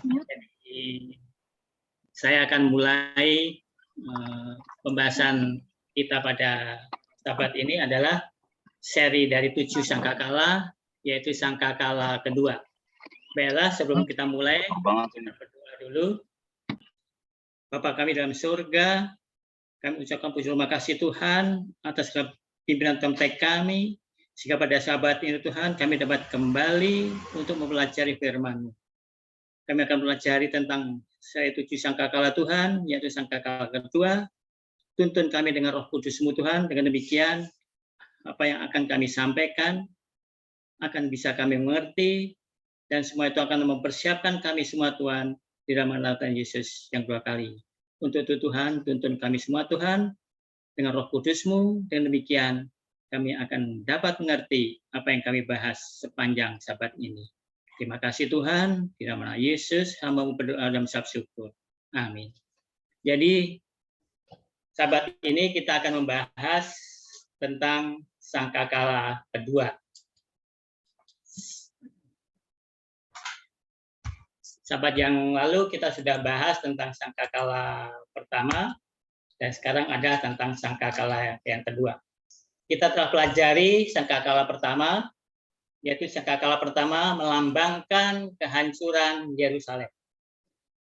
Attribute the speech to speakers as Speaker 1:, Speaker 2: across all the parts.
Speaker 1: Jadi, saya akan mulai pembahasan kita pada sahabat ini adalah seri dari 7 sangkakala, yaitu sangkakala kedua. Baiklah, sebelum kita mulai, kita berdoa dulu. Bapa kami dalam surga, kami ucapkan puji terima kasih Tuhan atas pimpinan kontak kami, sehingga pada sahabat ini Tuhan kami dapat kembali untuk mempelajari firman-Mu. Kami akan pelajari tentang seri 7 sangkakala Tuhan, yaitu sangkakala kedua. Tuntun kami dengan Roh Kudus-Mu Tuhan, dengan demikian apa yang akan kami sampaikan akan bisa kami mengerti, dan semua itu akan mempersiapkan kami semua Tuhan di dalam nama Tuhan Yesus yang 2 kali. Untuk itu Tuhan, tuntun kami semua Tuhan dengan Roh Kudus-Mu, dan demikian kami akan dapat mengerti apa yang kami bahas sepanjang sabat ini. Terima kasih Tuhan, di nama Yesus hamba-Mu berdoa dalam ucap syukur. Amin. Jadi sabat ini kita akan membahas tentang sangkakala kedua. Sabat yang lalu kita sudah bahas tentang sangkakala pertama, dan sekarang ada tentang sangkakala yang kedua. Kita telah pelajari sangkakala pertama, yaitu sangkakala pertama melambangkan kehancuran Yerusalem.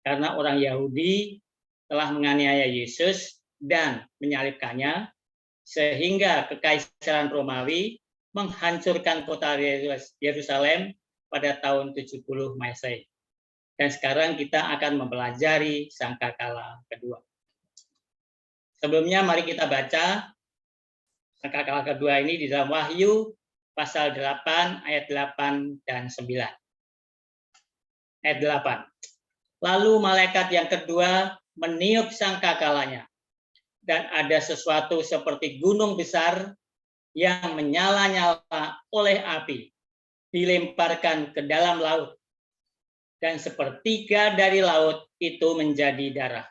Speaker 1: Karena orang Yahudi telah menganiaya Yesus dan menyalibkannya, sehingga Kekaisaran Romawi menghancurkan kota Yerusalem pada tahun 70 Masehi. Dan sekarang kita akan mempelajari sangkakala kedua. Sebelumnya mari kita baca sangkakala kedua ini di dalam Wahyu pasal 8 ayat 8 dan 9. Ayat 8. Lalu malaikat yang kedua meniup sangkakalanya, dan ada sesuatu seperti gunung besar yang menyala-nyala oleh api dilemparkan ke dalam laut, dan sepertiga dari laut itu menjadi darah.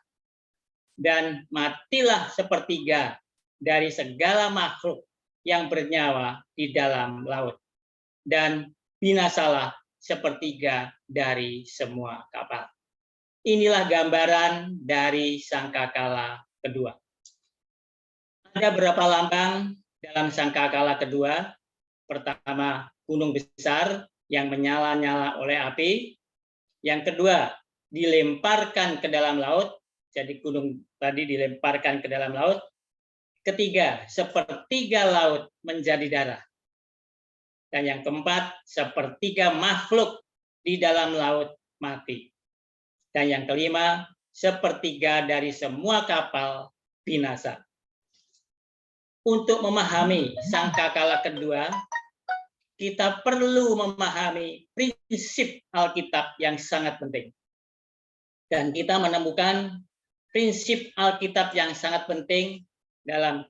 Speaker 1: Dan matilah sepertiga dari segala makhluk yang bernyawa di dalam laut. Dan binasalah sepertiga dari semua kapal. Inilah gambaran dari sangkakala kedua. Ada berapa lambang dalam sangkakala kedua? Pertama, gunung besar yang menyala-nyala oleh api. Yang kedua, dilemparkan ke dalam laut. Jadi gunung tadi dilemparkan ke dalam laut. Ketiga, sepertiga laut menjadi darah. Dan yang keempat, sepertiga makhluk di dalam laut mati. Dan yang kelima, sepertiga dari semua kapal binasa. Untuk memahami sangkakala kedua, kita perlu memahami prinsip Alkitab yang sangat penting. Dan kita menemukan prinsip Alkitab yang sangat penting dalam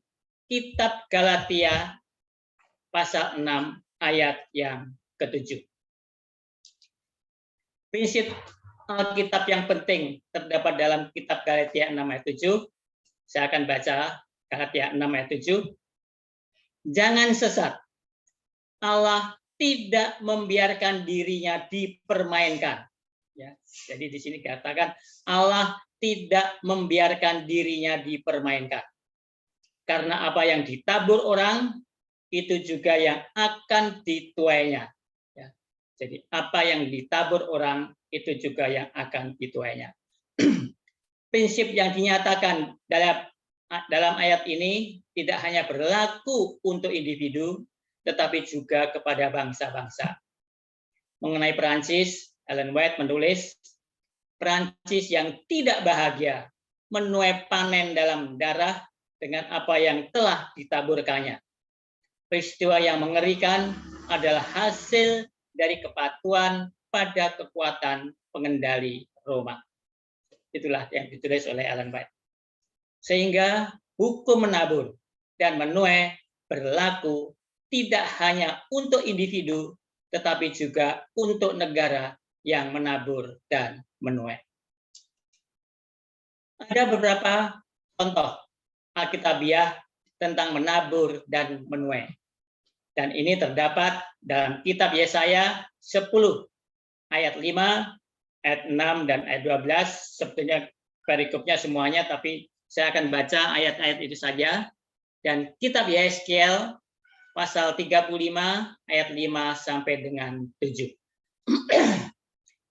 Speaker 1: kitab Galatia pasal 6 ayat yang ke-7. Prinsip Alkitab yang penting terdapat dalam kitab Galatia 6 ayat 7. Saya akan baca Galatia 6 ayat 7. Jangan sesat. Allah tidak membiarkan dirinya dipermainkan. Ya, jadi di sini dikatakan Allah tidak membiarkan dirinya dipermainkan. Karena apa yang ditabur orang itu juga yang akan dituainya. Ya, jadi apa yang ditabur orang itu juga yang akan dituainya. Prinsip yang dinyatakan dalam ayat ini tidak hanya berlaku untuk individu, tetapi juga kepada bangsa-bangsa. Mengenai Perancis, Ellen White menulis, Perancis yang tidak bahagia menuai panen dalam darah dengan apa yang telah ditaburkannya. Peristiwa yang mengerikan adalah hasil dari kepatuhan pada kekuatan pengendali Roma. Itulah yang ditulis oleh Ellen White. Sehingga hukum menabur dan menuai berlaku tidak hanya untuk individu, tetapi juga untuk negara yang menabur dan menuai. Ada beberapa contoh Alkitabiah tentang menabur dan menuai. Dan ini terdapat dalam kitab Yesaya 10 ayat 5 ayat 6 dan ayat 12. Sebetulnya perikopnya semuanya, tapi saya akan baca ayat-ayat itu saja. Dan kitab Yeskiel pasal 35 ayat 5 sampai dengan 7.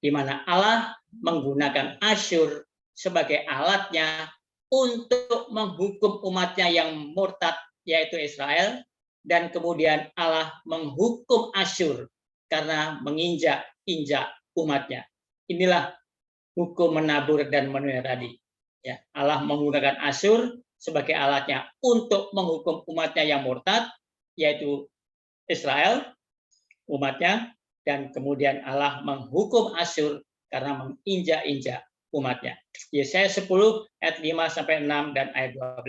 Speaker 1: Di mana Allah menggunakan Asyur sebagai alatnya untuk menghukum umatnya yang murtad, yaitu Israel, dan kemudian Allah menghukum Asyur karena menginjak-injak umatnya. Inilah hukum menabur dan menuai tadi. Ya, Allah menggunakan Asyur sebagai alatnya untuk menghukum umatnya yang murtad, yaitu Israel, umatnya, dan kemudian Allah menghukum Asyur karena menginjak-injak umatnya. Yesaya 10 ayat 5 sampai 6 dan ayat 12.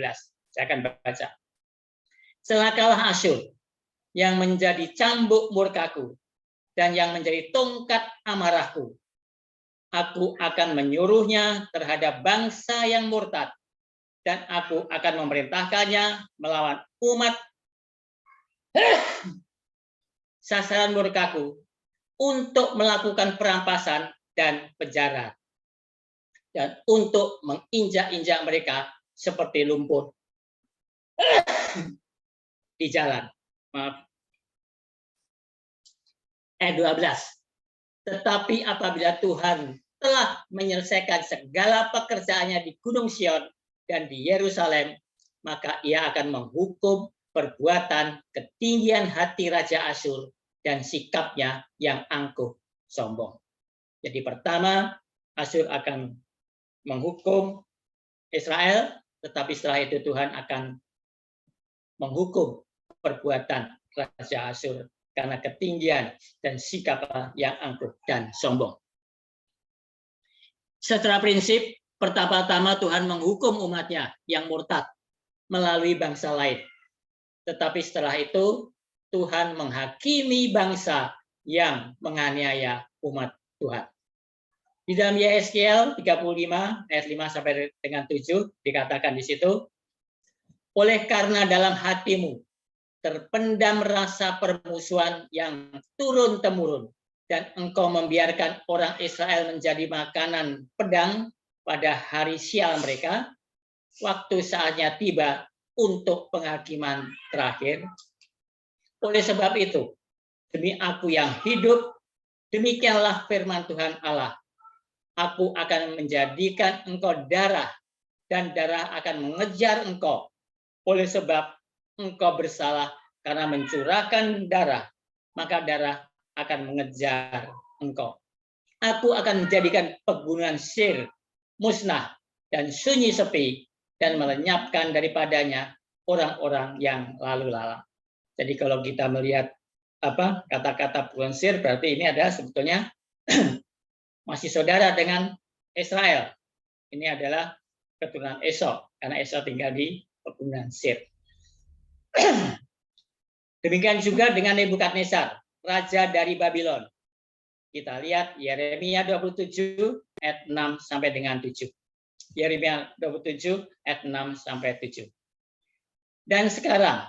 Speaker 1: Saya akan baca. Celakalah Asyur yang menjadi cambuk murkaku dan yang menjadi tongkat amarahku. Aku akan menyuruhnya terhadap bangsa yang murtad, dan aku akan memerintahkannya melawan umat sasaran murkaku untuk melakukan perampasan dan penjara, dan untuk menginjak-injak mereka seperti lumpur di jalan. Maaf. Ayat 12. Tetapi apabila Tuhan telah menyelesaikan segala pekerjaannya di Gunung Sion dan di Yerusalem, maka ia akan menghukum perbuatan ketinggian hati Raja Asyur dan sikapnya yang angkuh sombong. Jadi pertama, Asyur akan menghukum Israel, tetapi setelah itu Tuhan akan menghukum perbuatan Raja Asyur karena ketinggian dan sikap yang angkuh dan sombong. Secara prinsip, pertama-tama Tuhan menghukum umatnya yang murtad melalui bangsa lain. Tetapi setelah itu, Tuhan menghakimi bangsa yang menganiaya umat Tuhan. Di dalam Yeskiel 35 ayat 5 sampai dengan 7 dikatakan di situ, oleh karena dalam hatimu terpendam rasa permusuhan yang turun-temurun, dan engkau membiarkan orang Israel menjadi makanan pedang pada hari sial mereka, waktu saatnya tiba untuk penghakiman terakhir. Oleh sebab itu, demi aku yang hidup, demikianlah firman Tuhan Allah, aku akan menjadikan engkau darah, dan darah akan mengejar engkau, oleh sebab engkau bersalah karena mencurahkan darah, maka darah akan mengejar engkau. Aku akan menjadikan pegunungan Sir musnah dan sunyi sepi, dan melenyapkan daripadanya orang-orang yang lalu lalang. Jadi kalau kita melihat kata-kata pegunungan Sir, berarti ini adalah sebetulnya masih saudara dengan Israel. Ini adalah keturunan Esau, karena Esau tinggal di pegunungan Sir. Demikian juga dengan Nebukadnezar, raja dari Babylon. Kita lihat Yeremia 27 ayat 6 sampai dengan 7. Yeremia 27 ayat 6 sampai 7. Dan sekarang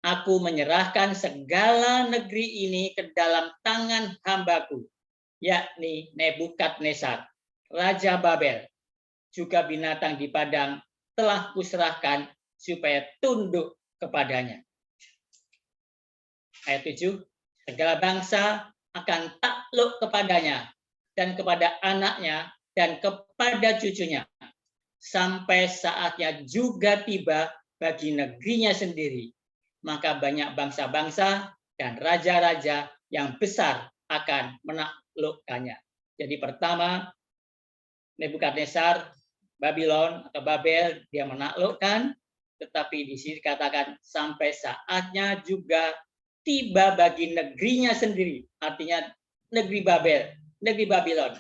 Speaker 1: aku menyerahkan segala negeri ini ke dalam tangan hambaku, yakni Nebukadnezar, raja Babel, juga binatang di padang telah kuserahkan supaya tunduk kepadanya. Ayat 7, segala bangsa akan takluk kepadanya dan kepada anaknya dan kepada cucunya, sampai saatnya juga tiba bagi negerinya sendiri. Maka banyak bangsa-bangsa dan raja-raja yang besar akan menaklukkannya. Jadi pertama, Nebukadnezar, Babylon atau Babel, dia menaklukkan, tetapi di sini dikatakan sampai saatnya juga tiba bagi negerinya sendiri, artinya negeri Babel, negeri Babylon.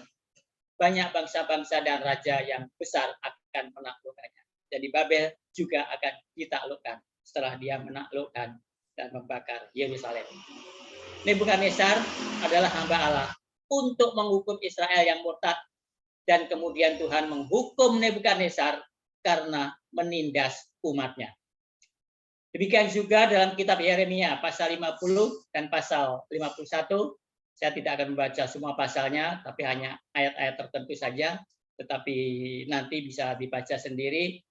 Speaker 1: Banyak bangsa-bangsa dan raja yang besar akan menaklukkannya. Jadi Babel juga akan ditaklukkan setelah dia menaklukkan dan membakar Yerusalem. Nebukadnezar adalah hamba Allah untuk menghukum Israel yang murtad, dan kemudian Tuhan menghukum Nebukadnezar karena menindas umatnya. Demikian juga dalam kitab Yeremia pasal 50 dan pasal 51, Saya tidak akan membaca semua pasalnya, tapi hanya ayat-ayat tertentu saja, tetapi nanti bisa dibaca sendiri.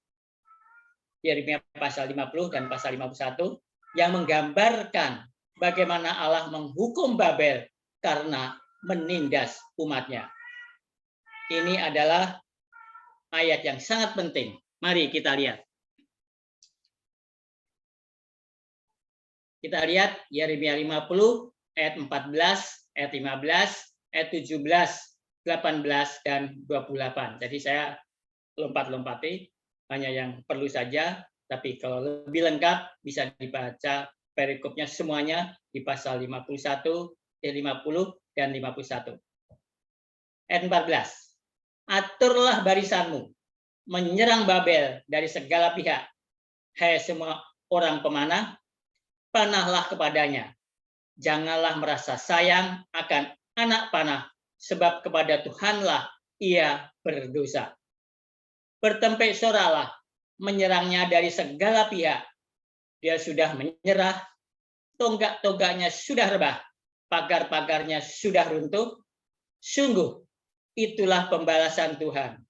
Speaker 1: Yeremia pasal 50 dan pasal 51 yang menggambarkan bagaimana Allah menghukum Babel karena menindas umatnya. Ini adalah ayat yang sangat penting. Mari kita lihat. Kita lihat Yeremia 50 ayat 14, ayat 15, ayat 17, 18 dan 28. Jadi saya lompat-lompati hanya yang perlu saja, tapi kalau lebih lengkap bisa dibaca perikopnya semuanya di pasal 51, 50 dan 51. Ayat 14. Aturlah barisanmu, menyerang Babel dari segala pihak. Hai semua orang pemanah, panahlah kepadanya. Janganlah merasa sayang akan anak panah, sebab kepada Tuhanlah ia berdosa. Bertempik soralah, menyerangnya dari segala pihak. Dia sudah menyerah, tonggak-tonggaknya sudah rebah, pagar-pagarnya sudah runtuh. Sungguh, itulah pembalasan Tuhan.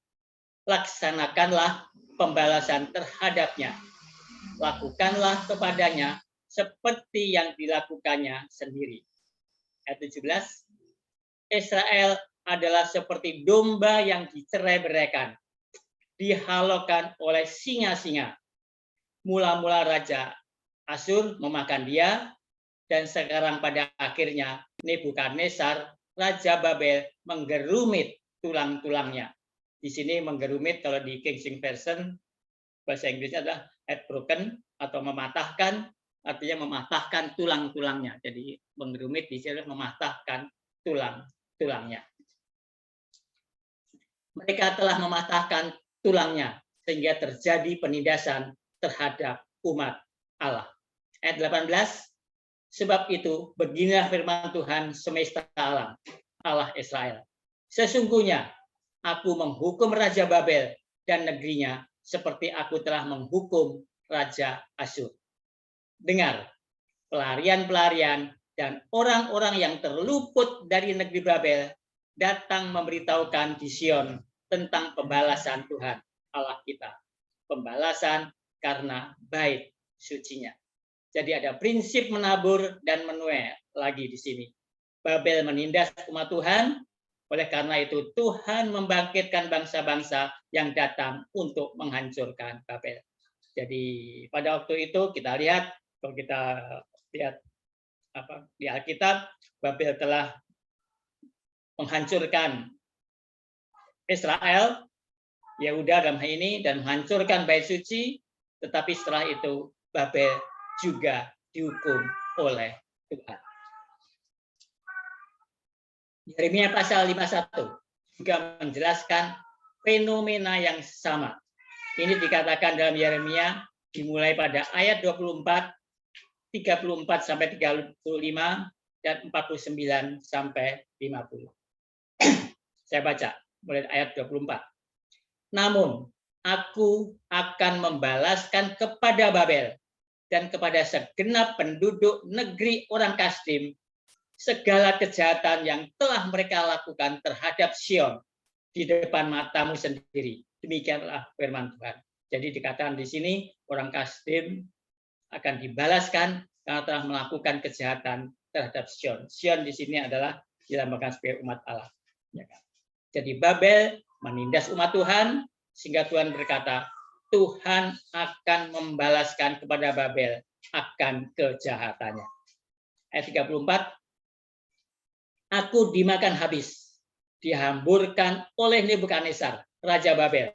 Speaker 1: Laksanakanlah pembalasan terhadapnya. Lakukanlah kepadanya seperti yang dilakukannya sendiri. Ayat 17. Israel adalah seperti domba yang dicerai-beraikan, dihalaukan oleh singa-singa. Mula-mula Raja Asyur memakan dia, dan sekarang pada akhirnya Nebukadnezar, Raja Babel, menggerumit tulang-tulangnya. Di sini menggerumit kalau di King James Version, bahasa Inggrisnya adalah head broken atau mematahkan, artinya mematahkan tulang-tulangnya. Jadi menggerumit di sini mematahkan tulang-tulangnya. Mereka telah mematahkan tulangnya sehingga terjadi penindasan terhadap umat Allah. Ayat 18, sebab itu beginilah firman Tuhan semesta alam, Allah Israel. Sesungguhnya aku menghukum Raja Babel dan negerinya seperti aku telah menghukum Raja Asyur. Dengar, pelarian-pelarian dan orang-orang yang terluput dari negeri Babel datang memberitahukan di Sion tentang pembalasan Tuhan Allah kita. Pembalasan karena bait sucinya. Jadi ada prinsip menabur dan menuai lagi di sini. Babel menindas umat Tuhan, oleh karena itu Tuhan membangkitkan bangsa-bangsa yang datang untuk menghancurkan Babel. Jadi pada waktu itu kita lihat, kalau kita lihat di Alkitab, Babel telah menghancurkan Israel, Yehuda dalam hal ini, dan menghancurkan bait suci, tetapi setelah itu Babel juga dihukum oleh Tuhan. Yeremia pasal 51 juga menjelaskan fenomena yang sama. Ini dikatakan dalam Yeremia dimulai pada ayat 24, 34 sampai 35 dan 49 sampai 50. Saya baca mulai ayat 24. Namun aku akan membalaskan kepada Babel dan kepada segenap penduduk negeri orang Kasdim segala kejahatan yang telah mereka lakukan terhadap Sion di depan matamu sendiri. Demikianlah firman Tuhan. Jadi dikatakan di sini orang Kasdim akan dibalaskan karena telah melakukan kejahatan terhadap Sion. Sion di sini adalah dilambangkan sebagai umat Allah. Jadi Babel menindas umat Tuhan, sehingga Tuhan berkata, Tuhan akan membalaskan kepada Babel akan kejahatannya. Ayat 34, aku dimakan habis, dihamburkan oleh Nebukadnezar, Raja Babel.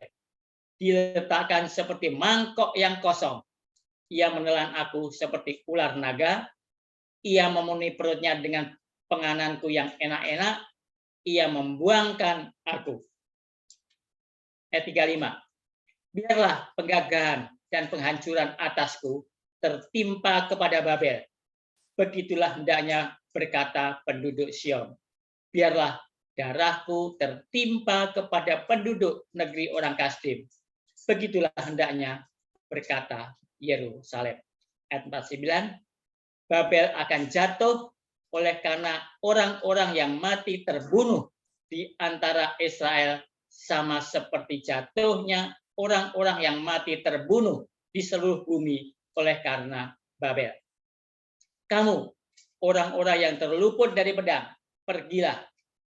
Speaker 1: Diletakkan seperti mangkok yang kosong. Ia menelan aku seperti ular naga. Ia memenuhi perutnya dengan pengananku yang enak-enak. Ia membuangkan aku. Ayat 35. Biarlah penggagahan dan penghancuran atasku tertimpa kepada Babel. Begitulah hendaknya berkata penduduk Sion. Biarlah darahku tertimpa kepada penduduk negeri orang Kasdim. Begitulah hendaknya berkata Yerusalem. Ayat 49. Babel akan jatuh oleh karena orang-orang yang mati terbunuh di antara Israel sama seperti jatuhnya orang-orang yang mati terbunuh di seluruh bumi oleh karena Babel. Kamu, orang-orang yang terluput dari pedang, pergilah,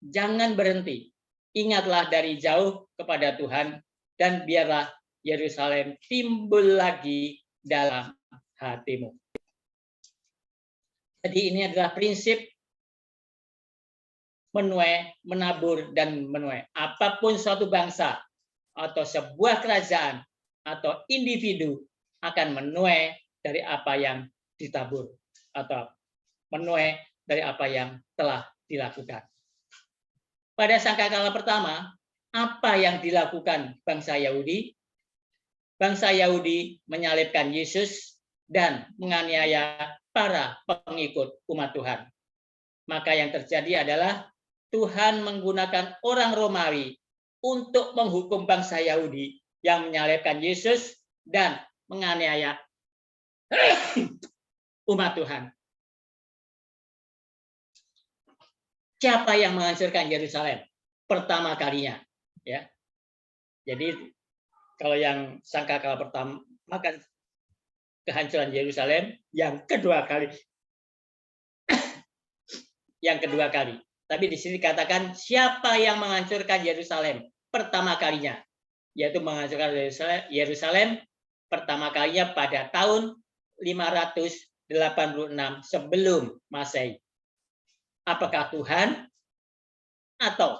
Speaker 1: jangan berhenti. Ingatlah dari jauh kepada Tuhan, dan biarlah Yerusalem timbul lagi dalam hatimu. Jadi ini adalah prinsip menuai, menabur, dan menuai. Apapun suatu bangsa atau sebuah kerajaan atau individu akan menuai dari apa yang ditabur atau menuai dari apa yang telah dilakukan. Pada sangkakala pertama, apa yang dilakukan bangsa Yahudi? Bangsa Yahudi menyalibkan Yesus dan menganiaya para pengikut umat Tuhan. Maka yang terjadi adalah Tuhan menggunakan orang Romawi untuk menghukum bangsa Yahudi yang menyalibkan Yesus dan menganiaya umat Tuhan. Siapa yang menghancurkan Yerusalem pertama kalinya? Ya, jadi kalau yang sangkakala pertama kan kehancuran Yerusalem, yang kedua kali. Yang kedua kali. Tapi di sini dikatakan siapa yang menghancurkan Yerusalem pertama kalinya, yaitu menghancurkan Yerusalem pertama kalinya pada tahun 586 sebelum Masehi. Apakah Tuhan atau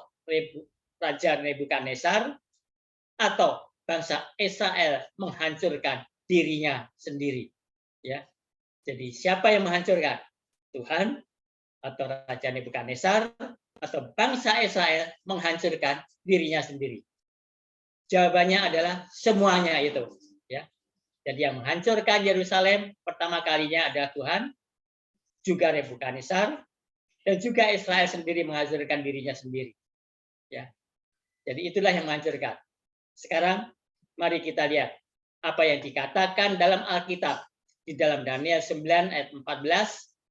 Speaker 1: Raja Nebukadnezar atau bangsa Israel menghancurkan dirinya sendiri? Ya, jadi siapa yang menghancurkan? Tuhan atau Raja Nebukadnezar atau bangsa Israel menghancurkan dirinya sendiri? Jawabannya adalah semuanya itu. Ya, jadi yang menghancurkan Yerusalem pertama kalinya adalah Tuhan, juga Nebukadnezar, dan juga Israel sendiri menghancurkan dirinya sendiri. Ya, jadi itulah yang menghancurkan. Sekarang mari kita lihat apa yang dikatakan dalam Alkitab di dalam Daniel 9 ayat 14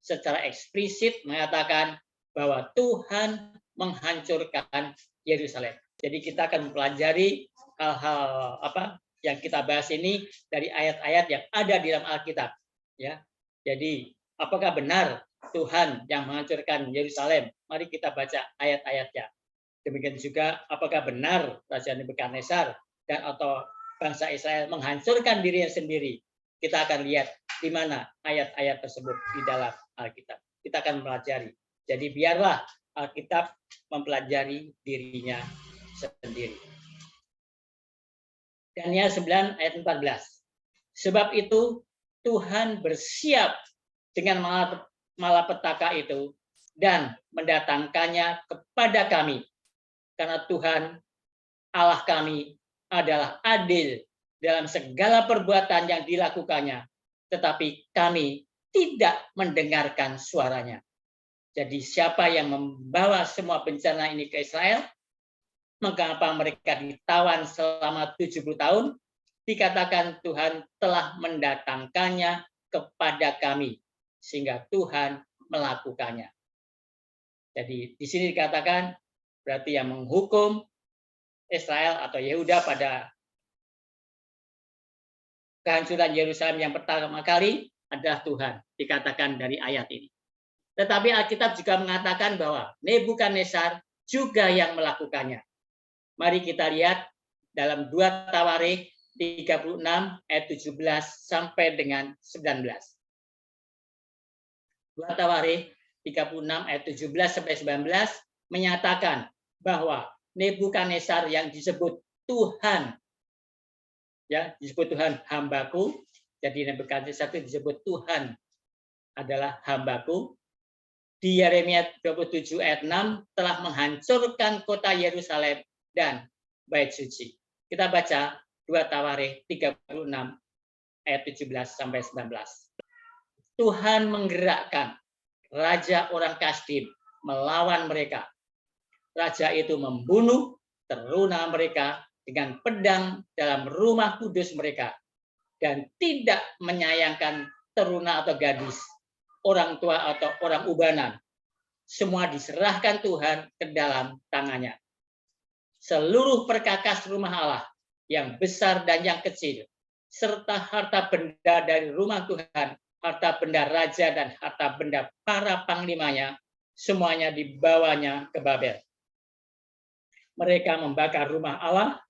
Speaker 1: secara eksplisit mengatakan bahwa Tuhan menghancurkan Yerusalem. Jadi kita akan mempelajari hal-hal apa yang kita bahas ini dari ayat-ayat yang ada di dalam Alkitab. Ya, jadi apakah benar Tuhan yang menghancurkan Yerusalem? Mari kita baca ayat-ayatnya. Demikian juga apakah benar Raja Nebukadnezar dan atau bangsa Israel menghancurkan dirinya sendiri? Kita akan lihat di mana ayat-ayat tersebut di dalam Alkitab. Kita akan mempelajari. Jadi biarlah Alkitab mempelajari dirinya sendiri. Daniel 9 ayat 14. Sebab itu Tuhan bersiap dengan malapetaka itu dan mendatangkannya kepada kami. Karena Tuhan Allah kami adalah adil dalam segala perbuatan yang dilakukannya, tetapi kami tidak mendengarkan suaranya. Jadi siapa yang membawa semua bencana ini ke Israel? Mengapa mereka ditawan selama 70 tahun? Dikatakan Tuhan telah mendatangkannya kepada kami, sehingga Tuhan melakukannya. Jadi di sini dikatakan berarti yang menghukum Israel atau Yehuda pada kehancuran Yerusalem yang pertama kali adalah Tuhan, dikatakan dari ayat ini. Tetapi Alkitab juga mengatakan bahwa Nebukadnezar juga yang melakukannya. Mari kita lihat dalam 2 Tawarikh 36 ayat 17 sampai dengan 19. 2 Tawarikh 36 ayat 17 sampai 19 menyatakan bahwa Nebukadnezar yang disebut Tuhan, ya disebut Tuhan hambaku. Jadi Nebukadnezar itu disebut Tuhan adalah hambaku. Di Yeremia 27 ayat 6 telah menghancurkan kota Yerusalem dan bait suci. Kita baca 2 Tawarikh 36 ayat 17 sampai 19. Tuhan menggerakkan raja orang Kasdim melawan mereka. Raja itu membunuh teruna mereka dengan pedang dalam rumah kudus mereka dan tidak menyayangkan teruna atau gadis, orang tua atau orang ubanan, semua diserahkan Tuhan ke dalam tangannya. Seluruh perkakas rumah Allah, yang besar dan yang kecil, serta harta benda dari rumah Tuhan, harta benda raja dan harta benda para panglimanya, semuanya dibawanya ke Babel. Mereka membakar rumah Allah,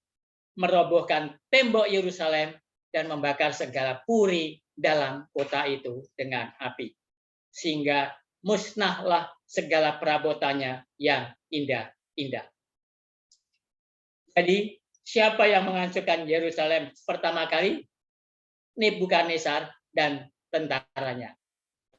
Speaker 1: merobohkan tembok Yerusalem, dan membakar segala puri dalam kota itu dengan api. Sehingga musnahlah segala perabotannya yang indah-indah. Jadi, siapa yang menghancurkan Yerusalem pertama kali? Nebukadnezar dan tentaranya.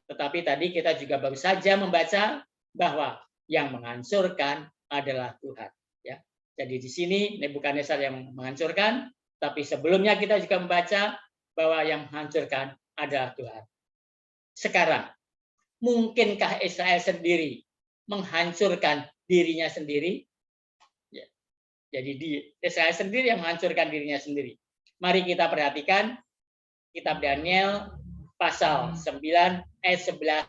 Speaker 1: Tetapi tadi kita juga baru saja membaca bahwa yang menghancurkan adalah Tuhan. Ya. Jadi di sini Nebukadnezar yang menghancurkan, tapi sebelumnya kita juga membaca bahwa yang menghancurkan adalah Tuhan. Sekarang, mungkinkah Israel sendiri menghancurkan dirinya sendiri? Ya. Jadi Israel sendiri yang menghancurkan dirinya sendiri. Mari kita perhatikan kitab Daniel pasal 9 ayat 11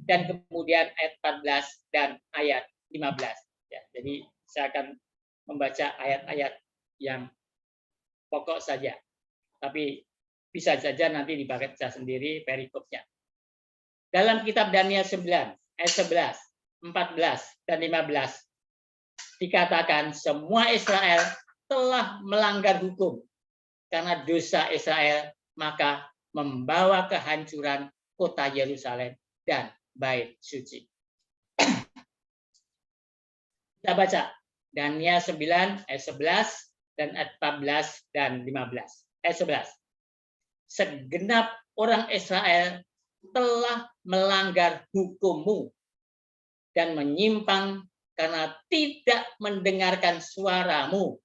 Speaker 1: dan kemudian ayat 14 dan ayat 15. Ya, jadi saya akan membaca ayat-ayat yang pokok saja. Tapi bisa saja nanti dibaca sendiri perikopnya. Dalam kitab Daniel 9 ayat 11, 14 dan 15 dikatakan semua Israel telah melanggar hukum. Karena dosa Israel maka membawa kehancuran kota Yerusalem dan bait suci. Kita baca Daniel 9 ayat 11 dan ayat 14 dan 15. Ayat 11. Segenap orang Israel telah melanggar hukum-Mu dan menyimpang karena tidak mendengarkan suara-Mu.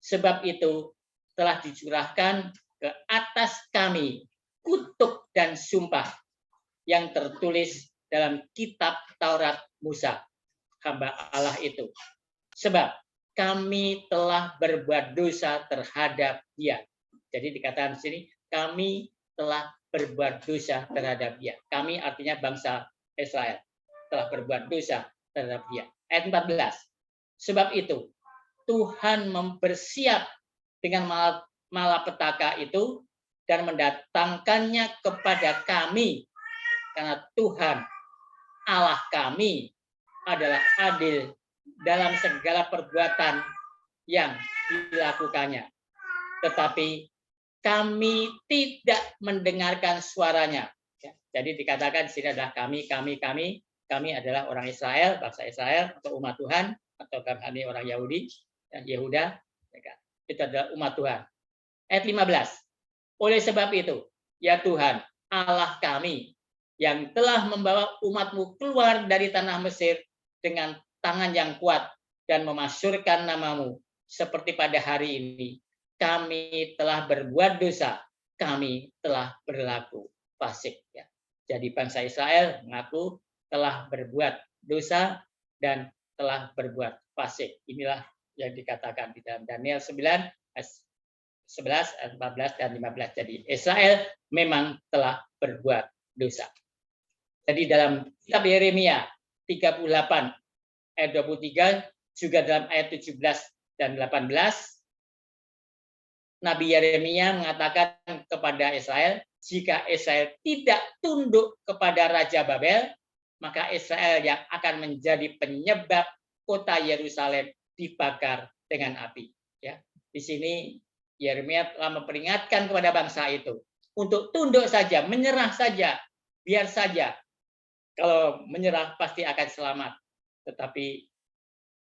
Speaker 1: Sebab itu telah dicurahkan ke atas kami kutuk dan sumpah yang tertulis dalam kitab Taurat Musa, hamba Allah itu. Sebab kami telah berbuat dosa terhadap Dia. Jadi dikatakan di sini, kami telah berbuat dosa terhadap Dia. Kami artinya bangsa Israel telah berbuat dosa terhadap Dia. Ayat 14. Sebab itu Tuhan mempersiap dengan malapetaka itu dan mendatangkannya kepada kami, karena Tuhan Allah kami adalah adil dalam segala perbuatan yang dilakukannya. Tetapi kami tidak mendengarkan suaranya. Jadi dikatakan di sini adalah kami adalah orang Israel, bangsa Israel atau umat Tuhan, atau kami orang Yahudi dan Yehuda, itu adalah umat Tuhan. Ayat 15. Oleh sebab itu, ya Tuhan, Allah kami, yang telah membawa umat-Mu keluar dari tanah Mesir dengan tangan yang kuat dan memasyurkan nama-Mu, seperti pada hari ini, kami telah berbuat dosa, kami telah berlaku fasik. Ya. Jadi bangsa Israel mengaku telah berbuat dosa dan telah berbuat fasik. Inilah yang dikatakan di dalam Daniel 9, 11, 14, dan 15. Jadi Israel memang telah berbuat dosa. Jadi dalam kitab Yeremia 38 ayat 23, juga dalam ayat 17 dan 18, Nabi Yeremia mengatakan kepada Israel, jika Israel tidak tunduk kepada Raja Babel, maka Israel yang akan menjadi penyebab kota Yerusalem dibakar dengan api. Ya, di sini Yeremia telah memperingatkan kepada bangsa itu untuk tunduk saja, menyerah saja, biar saja. Kalau menyerah pasti akan selamat. Tetapi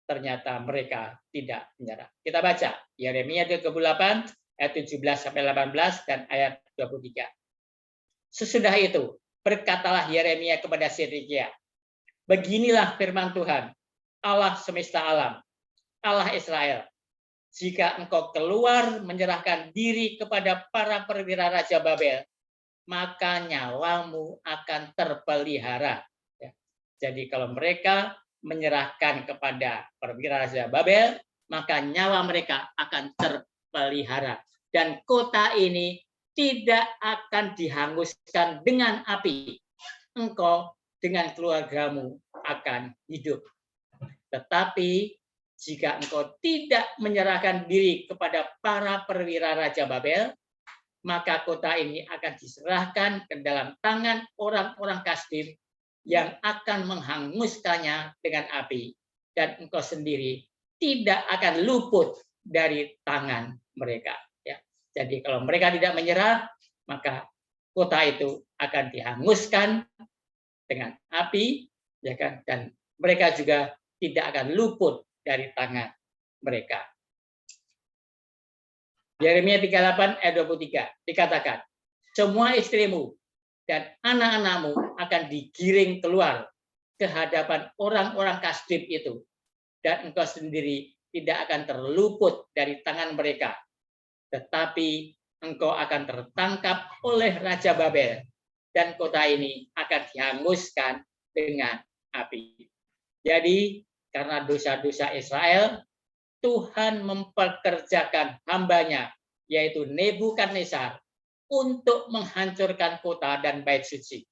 Speaker 1: ternyata mereka tidak menyerah. Kita baca Yeremia 38 ayat 17 sampai 18 dan ayat 23. Sesudah itu berkatalah Yeremia kepada Sedekia, beginilah firman Tuhan, Allah semesta alam, Allah Israel. Jika engkau keluar menyerahkan diri kepada para perwira Raja Babel, maka nyawamu akan terpelihara. Ya. Jadi kalau mereka menyerahkan kepada perwira Raja Babel, maka nyawa mereka akan terpelihara. Dan kota ini tidak akan dihanguskan dengan api. Engkau dengan keluargamu akan hidup. Tetapi jika engkau tidak menyerahkan diri kepada para perwira Raja Babel, maka kota ini akan diserahkan ke dalam tangan orang-orang Kasdim yang akan menghanguskannya dengan api, dan engkau sendiri tidak akan luput dari tangan mereka. Ya. Jadi kalau mereka tidak menyerah, maka kota itu akan dihanguskan dengan api, ya kan? Dan mereka juga tidak akan luput dari tangan mereka. Yeremia 38 ayat 23 dikatakan, semua istrimu dan anak-anakmu akan digiring keluar ke hadapan orang-orang Kasdim itu, dan engkau sendiri tidak akan terluput dari tangan mereka, tetapi engkau akan tertangkap oleh Raja Babel, dan kota ini akan dihanguskan dengan api. Jadi karena dosa-dosa Israel, Tuhan memperkerjakan hambanya, yaitu Nebukadnezar, untuk menghancurkan kota dan bait suci.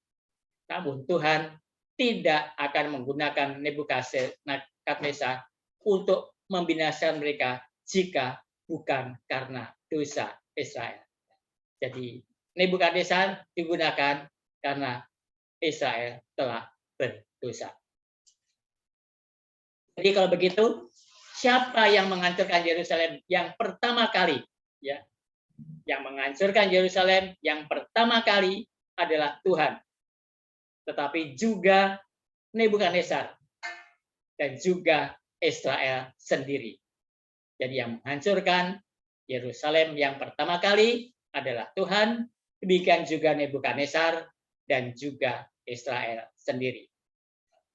Speaker 1: Namun Tuhan tidak akan menggunakan Nebukadnezar untuk membinasakan mereka jika bukan karena dosa Israel. Jadi Nebukadnezar digunakan karena Israel telah berdosa. Jadi kalau begitu, siapa yang menghancurkan Yerusalem yang pertama kali? Ya, yang menghancurkan Yerusalem yang pertama kali adalah Tuhan, tetapi juga Nebukadnezar dan juga Israel sendiri. Jadi yang menghancurkan Yerusalem yang pertama kali adalah Tuhan, demikian juga Nebukadnezar dan juga Israel sendiri.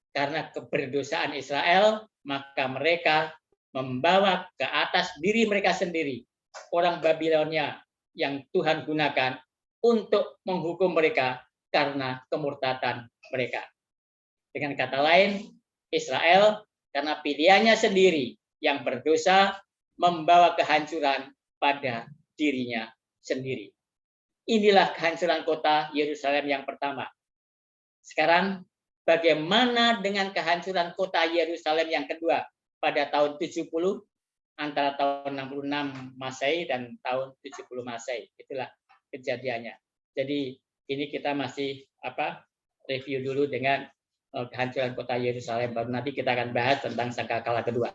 Speaker 1: Karena keberdosaan Israel, maka mereka membawa ke atas diri mereka sendiri orang Babilonia yang Tuhan gunakan untuk menghukum mereka karena kemurtatan mereka. Dengan kata lain, Israel karena pilihannya sendiri yang berdosa membawa kehancuran pada dirinya sendiri. Inilah kehancuran kota Yerusalem yang pertama. Sekarang bagaimana dengan kehancuran kota Yerusalem yang kedua pada tahun 70, antara tahun 66 Masehi dan tahun 70 Masehi. Itulah kejadiannya. Jadi ini kita masih review dulu dengan kehancuran kota Yerusalem, baru nanti kita akan bahas tentang sangkakala kedua.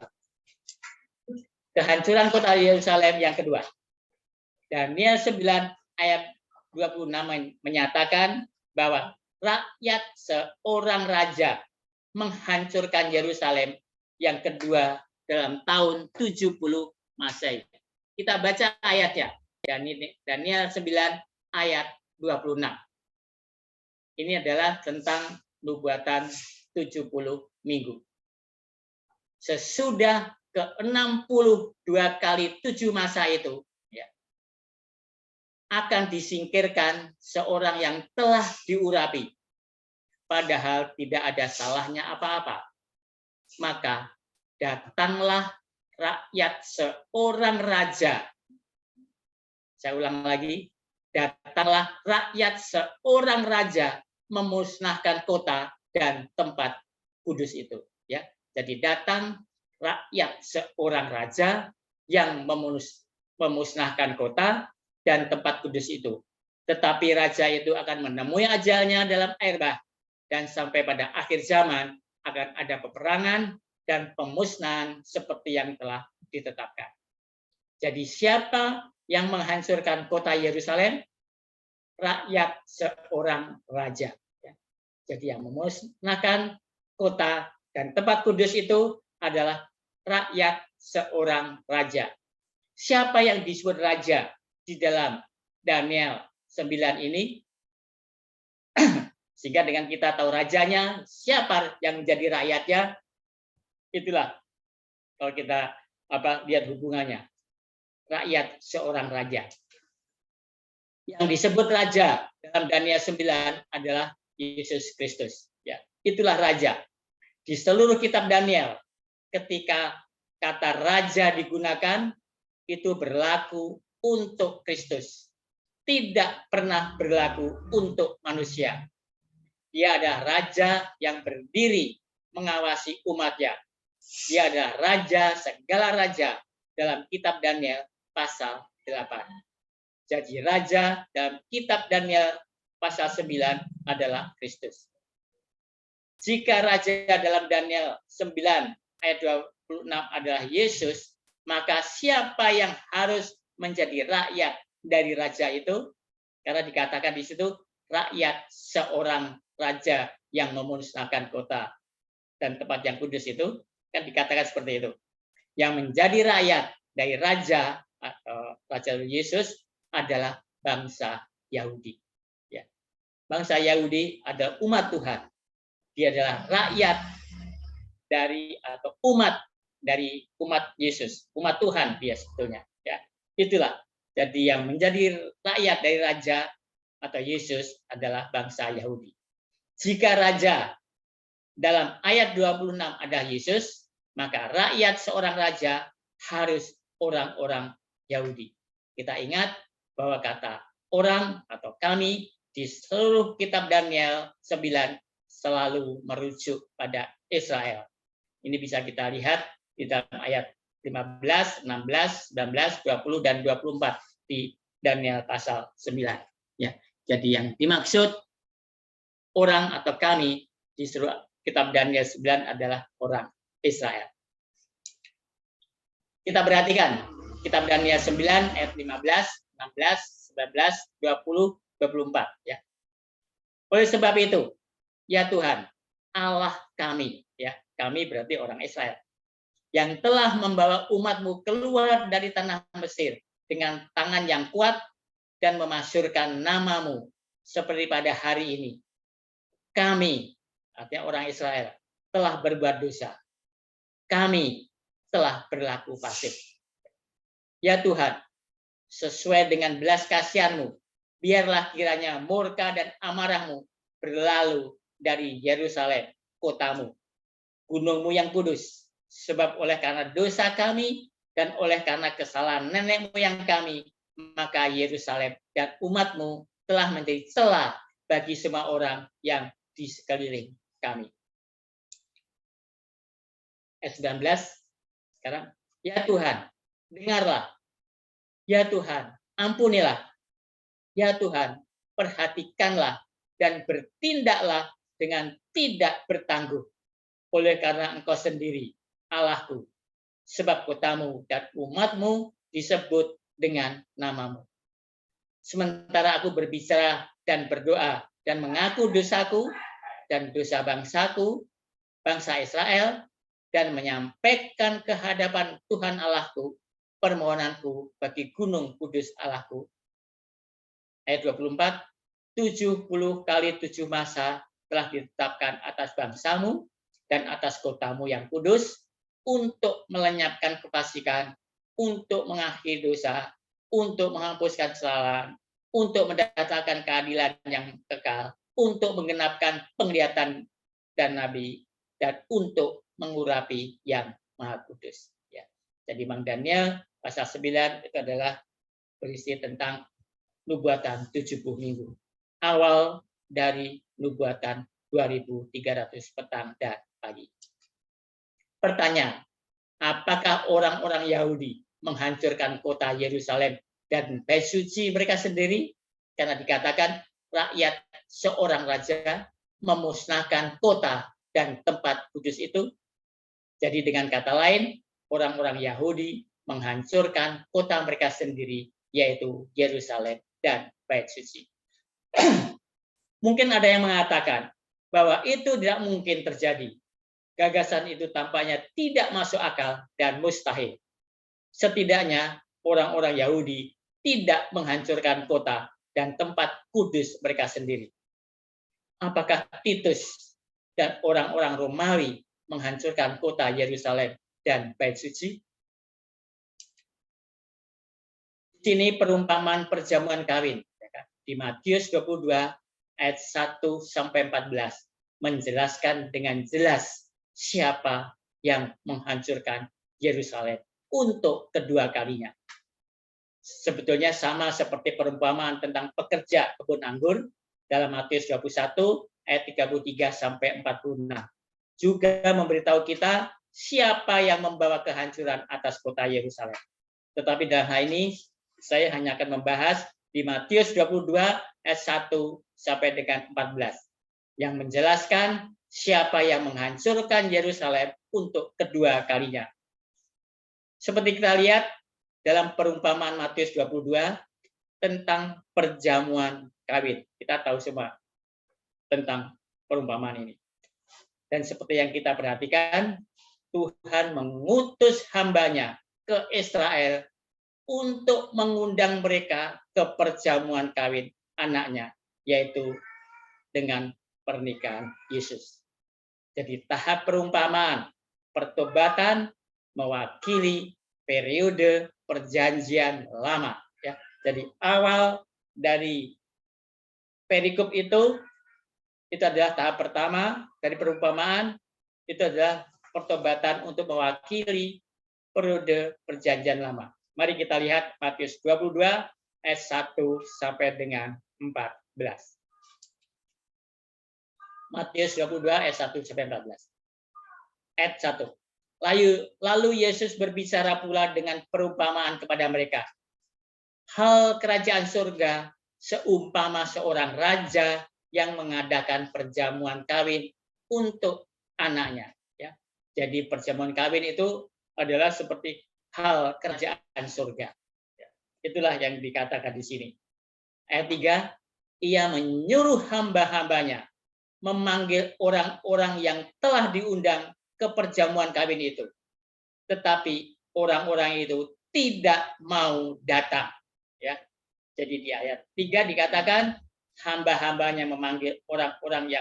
Speaker 1: Kehancuran kota Yerusalem yang kedua. Daniel 9 ayat 26 menyatakan bahwa rakyat seorang raja menghancurkan Yerusalem yang kedua dalam tahun 70 Masehi. Kita baca ayatnya. Daniel 9 ayat 26. Ini adalah tentang nubuatan 70 minggu. Sesudah ke-62 kali 7 masa itu, akan disingkirkan seorang yang telah diurapi, padahal tidak ada salahnya apa-apa. Maka datanglah rakyat seorang raja. Saya ulang lagi, datanglah rakyat seorang raja memusnahkan kota dan tempat kudus itu. Ya, jadi datang rakyat seorang raja yang memusnahkan kota dan tempat kudus itu. Tetapi raja itu akan menemui ajalnya dalam air bah, dan sampai pada akhir zaman akan ada peperangan dan pemusnahan seperti yang telah ditetapkan. Jadi siapa yang menghancurkan kota Yerusalem? Rakyat seorang raja. Jadi yang memusnahkan kota dan tempat kudus itu adalah rakyat seorang raja. Siapa yang disebut raja di dalam Daniel 9 ini? Sehingga dengan kita tahu rajanya, siapa yang menjadi rakyatnya, itulah kalau kita lihat hubungannya. Rakyat seorang raja. Yang disebut raja dalam Daniel 9 adalah Yesus Kristus. Ya, itulah raja. Di seluruh kitab Daniel, ketika kata raja digunakan, itu berlaku untuk Kristus. Tidak pernah berlaku untuk manusia. Dia adalah raja yang berdiri mengawasi umatnya. Dia adalah raja segala raja dalam kitab Daniel pasal 8. Jadi raja dalam kitab Daniel pasal 9 adalah Kristus. Jika raja dalam Daniel 9 ayat 26 adalah Yesus, maka siapa yang harus menjadi rakyat dari raja itu? Karena dikatakan di situ rakyat seorang raja yang memusnahkan kota dan tempat yang kudus itu, kan dikatakan seperti itu. Yang menjadi rakyat dari raja atau raja Yesus adalah bangsa Yahudi. Ya. Bangsa Yahudi adalah umat Tuhan. Dia adalah rakyat dari atau umat dari umat Yesus, umat Tuhan dia sebetulnya. Ya. Itulah. Jadi yang menjadi rakyat dari raja atau Yesus adalah bangsa Yahudi. Jika raja dalam ayat 26 ada Yesus, maka rakyat seorang raja harus orang-orang Yahudi. Kita ingat bahwa kata orang atau kami di seluruh kitab Daniel 9 selalu merujuk pada Israel. Ini bisa kita lihat di dalam ayat 15, 16, 19, 20, dan 24 di Daniel pasal 9. Ya, jadi yang dimaksud orang atau kami di seluruh kitab Daniel 9 adalah orang Israel. Kita perhatikan kitab Daniel 9 ayat 15, 16, 19, 20, 24. Ya. Oleh sebab itu, ya Tuhan, Allah kami, ya kami berarti orang Israel, yang telah membawa umat-Mu keluar dari tanah Mesir dengan tangan yang kuat dan memasyurkan nama-Mu seperti pada hari ini. Kami, artinya orang Israel, telah berbuat dosa. Kami telah berlaku fasik. Ya Tuhan, sesuai dengan belas kasihan-Mu, biarlah kiranya murka dan amarah-Mu berlalu dari Yerusalem, kota-Mu, gunung-Mu yang kudus. Sebab oleh karena dosa kami dan oleh karena kesalahan nenek moyang kami, maka Yerusalem dan umat-Mu telah menjadi celah bagi semua orang yang di sekeliling kami. Ayat 19, sekarang, ya Tuhan, dengarlah. Ya Tuhan, ampunilah. Ya Tuhan, perhatikanlah dan bertindaklah dengan tidak bertangguh. Oleh karena Engkau sendiri, Allahku, sebab kotamu dan umat-Mu disebut dengan nama-Mu. Sementara aku berbicara dan berdoa dan mengaku dosaku dan dosa bangsaku, bangsa Israel, dan menyampaikan ke hadapan Tuhan Allahku permohonanku bagi gunung kudus Allahku. Ayat 24, 70 kali 7 masa telah ditetapkan atas bangsamu dan atas kotamu yang kudus untuk melenyapkan kefasikan, untuk mengakhiri dosa, untuk menghapuskan kesalahan, untuk mendatangkan keadilan yang kekal, untuk menggenapkan penglihatan dan nabi, dan untuk mengurapi yang maha kudus. Ya. Jadi Mang Daniel pasal 9 itu adalah berisi tentang nubuatan 70 minggu. Awal dari nubuatan 2300 petang dan pagi. Pertanyaan, apakah orang-orang Yahudi menghancurkan kota Yerusalem dan bait suci mereka sendiri? Karena dikatakan rakyat seorang raja memusnahkan kota dan tempat kudus itu. Jadi dengan kata lain, orang-orang Yahudi menghancurkan kota mereka sendiri, yaitu Yerusalem dan bait suci. Mungkin ada yang mengatakan bahwa itu tidak mungkin terjadi. Gagasan itu tampaknya tidak masuk akal dan mustahil. Setidaknya orang-orang Yahudi tidak menghancurkan kota dan tempat kudus mereka sendiri. Apakah Titus dan orang-orang Romawi menghancurkan kota Yerusalem dan bait suci? Di sini perumpamaan perjamuan kawin di Matius 22 ayat 1 sampai 14 menjelaskan dengan jelas siapa yang menghancurkan Yerusalem untuk kedua kalinya. Sebetulnya sama seperti perumpamaan tentang pekerja kebun anggur dalam Matius 21 ayat 33 sampai 46. juga memberitahu kita siapa yang membawa kehancuran atas kota Yerusalem. Tetapi dalam hal ini saya hanya akan membahas di Matius 22 ayat 1 sampai dengan 14 yang menjelaskan siapa yang menghancurkan Yerusalem untuk kedua kalinya. Seperti kita lihat dalam perumpamaan Matius 22 tentang perjamuan kawin. Kita tahu semua tentang perumpamaan ini. Dan seperti yang kita perhatikan, Tuhan mengutus hambanya ke Israel untuk mengundang mereka ke perjamuan kawin anaknya, yaitu dengan pernikahan Yesus. Jadi tahap perumpamaan pertobatan mewakili periode perjanjian lama. Ya. Jadi awal dari perikop itu adalah tahap pertama dari perumpamaan, itu adalah pertobatan untuk mewakili periode perjanjian lama. Mari kita lihat Matius 22 ayat 1 sampai dengan 14. Matius 22 ayat 1 sampai 14. Ayat 1. Lalu Yesus berbicara pula dengan perumpamaan kepada mereka. Hal kerajaan surga seumpama seorang raja yang mengadakan perjamuan kawin untuk anaknya. Ya. Jadi perjamuan kawin itu adalah seperti hal kerajaan surga. Ya. Itulah yang dikatakan di sini. Ayat 3, ia menyuruh hamba-hambanya memanggil orang-orang yang telah diundang ke perjamuan kawin itu. Tetapi orang-orang itu tidak mau datang. Ya. Jadi di ayat 3 dikatakan hamba-hambanya memanggil orang-orang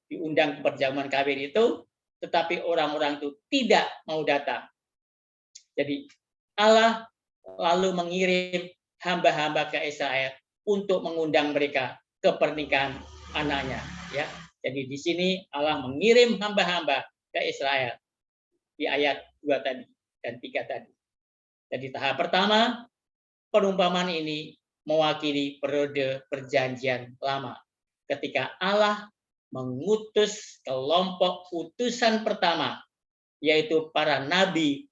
Speaker 1: diundang ke perjamuan kawin itu, tetapi orang-orang itu tidak mau datang. Jadi Allah lalu mengirim hamba-hamba ke Israel untuk mengundang mereka ke pernikahan anaknya. Ya, jadi di sini Allah mengirim hamba-hamba ke Israel di ayat 2 tadi dan 3 tadi. Jadi tahap pertama perumpamaan ini mewakili periode perjanjian lama. Ketika Allah mengutus kelompok utusan pertama, yaitu para nabi,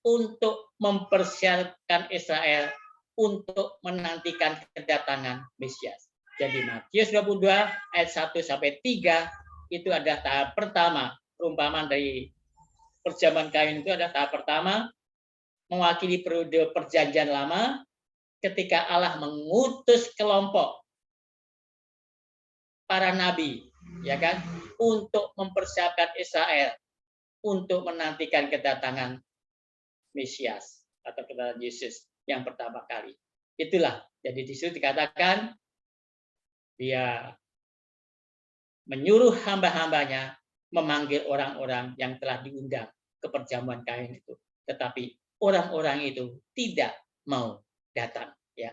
Speaker 1: untuk mempersiapkan Israel untuk menantikan kedatangan Mesias. Jadi Matius 22 ayat 1 sampai 3 itu adalah tahap pertama. Perumpamaan dari perjamuan kawin itu adalah tahap pertama, mewakili periode perjanjian lama, ketika Allah mengutus kelompok para nabi, ya kan, untuk mempersiapkan Israel untuk menantikan kedatangan Mesias atau kedatangan Yesus yang pertama kali. Itulah, jadi di situ dikatakan dia menyuruh hamba-hambanya memanggil orang-orang yang telah diundang ke perjamuan kawin itu, tetapi orang-orang itu tidak mau datang. Ya,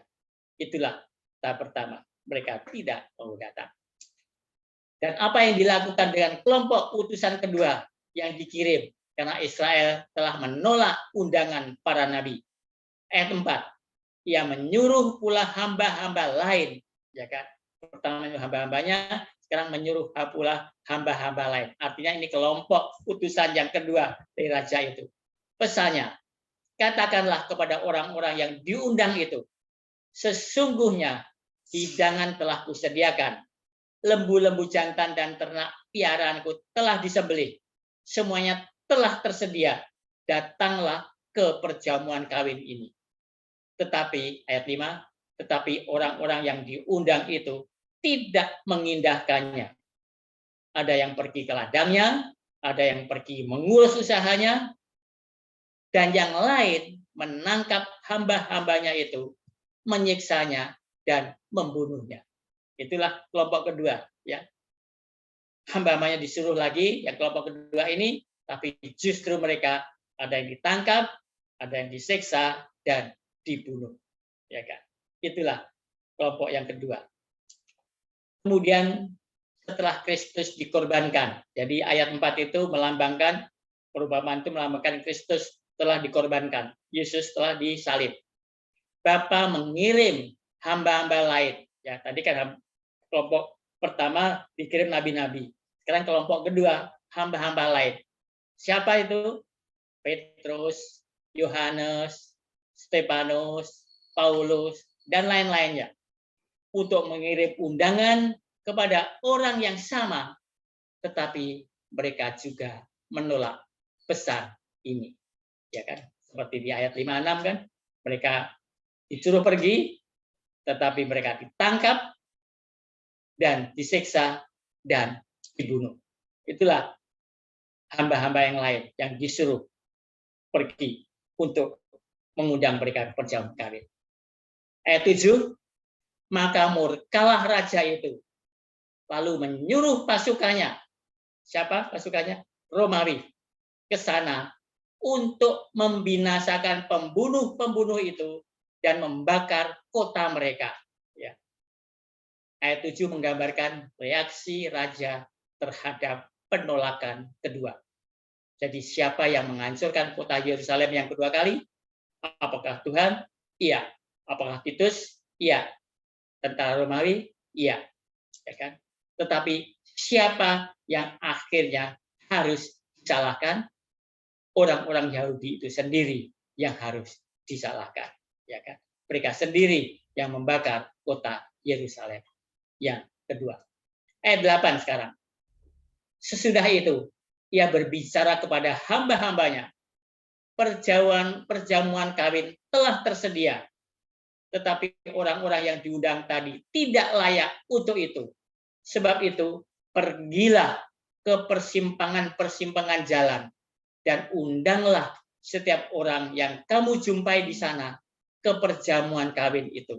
Speaker 1: itulah tahap pertama, mereka tidak mau datang. Dan apa yang dilakukan dengan kelompok utusan kedua yang dikirim karena Israel telah menolak undangan para nabi. Ayat 4, ia menyuruh pula hamba-hamba lain, ya kan? Pertama hamba-hambanya, sekarang menyuruh pula hamba-hamba lain. Artinya ini kelompok utusan yang kedua dari raja itu. Pesannya, katakanlah kepada orang-orang yang diundang itu, sesungguhnya hidangan telah kusediakan, lembu-lembu jantan dan ternak piaraanku telah disembelih, semuanya telah tersedia, datanglah ke perjamuan kawin ini. Tetapi ayat 5, tetapi orang-orang yang diundang itu tidak mengindahkannya. Ada yang pergi ke ladangnya, ada yang pergi mengurus usahanya, dan yang lain menangkap hamba-hambanya itu, menyiksanya dan membunuhnya. Itulah kelompok kedua, ya. Hamba-hambanya disuruh lagi, yang kelompok kedua ini, tapi justru mereka ada yang ditangkap, ada yang disiksa dan dibunuh, ya kan. Itulah kelompok yang kedua. Kemudian setelah Kristus dikorbankan, jadi ayat 4 itu melambangkan, perumpamaan itu melambangkan Kristus telah dikorbankan, Yesus telah disalib. Bapa mengirim hamba-hamba lain. Ya, tadi kan kelompok pertama dikirim nabi-nabi. Sekarang kelompok kedua, hamba-hamba lain. Siapa itu? Petrus, Yohanes, Stefanus, Paulus, dan lain-lainnya. Untuk mengirim undangan kepada orang yang sama, tetapi mereka juga menolak pesan ini. Ya kan? Seperti di ayat 56 kan, mereka disuruh pergi, tetapi mereka ditangkap dan disiksa dan dibunuh. Itulah hamba-hamba yang lain yang disuruh pergi untuk mengundang mereka ke perjamuan kawin. Ayat 7, maka murkalah raja itu, lalu menyuruh pasukannya. Siapa pasukannya? Romawi, ke sana untuk membinasakan pembunuh-pembunuh itu dan membakar kota mereka. Ya. Ayat 7 menggambarkan reaksi raja terhadap penolakan kedua. Jadi siapa yang menghancurkan kota Yerusalem yang kedua kali? Apakah Tuhan? Iya. Apakah Titus? Iya. Tentara Romawi? Iya. Ya kan? Tetapi siapa yang akhirnya harus disalahkan? Orang-orang Yahudi itu sendiri yang harus disalahkan. Ya kan? Mereka sendiri yang membakar kota Yerusalem yang kedua. Ayat 8 sekarang. Sesudah itu, ia berbicara kepada hamba-hambanya. Perjamuan kawin telah tersedia, tetapi orang-orang yang diundang tadi tidak layak untuk itu. Sebab itu, pergilah ke persimpangan-persimpangan jalan dan undanglah setiap orang yang kamu jumpai di sana ke perjamuan kawin itu.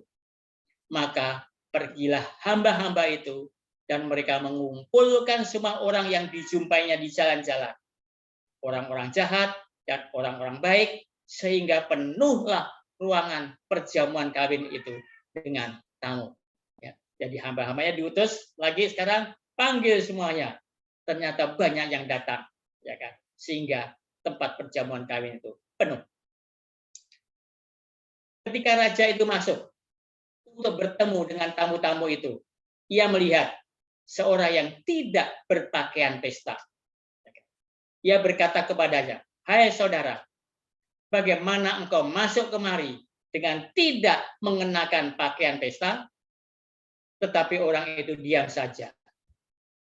Speaker 1: Maka pergilah hamba-hamba itu dan mereka mengumpulkan semua orang yang dijumpainya di jalan-jalan, orang-orang jahat dan orang-orang baik, sehingga penuhlah ruangan perjamuan kawin itu dengan tamu. Ya, jadi hamba-hambanya diutus lagi sekarang, panggil semuanya. Ternyata banyak yang datang, ya kan? Sehingga tempat perjamuan kawin itu penuh. Ketika raja itu masuk untuk bertemu dengan tamu-tamu itu, ia melihat seorang yang tidak berpakaian pesta. Ia berkata kepadanya, "Hai saudara, bagaimana engkau masuk kemari dengan tidak mengenakan pakaian pesta?" Tetapi orang itu diam saja.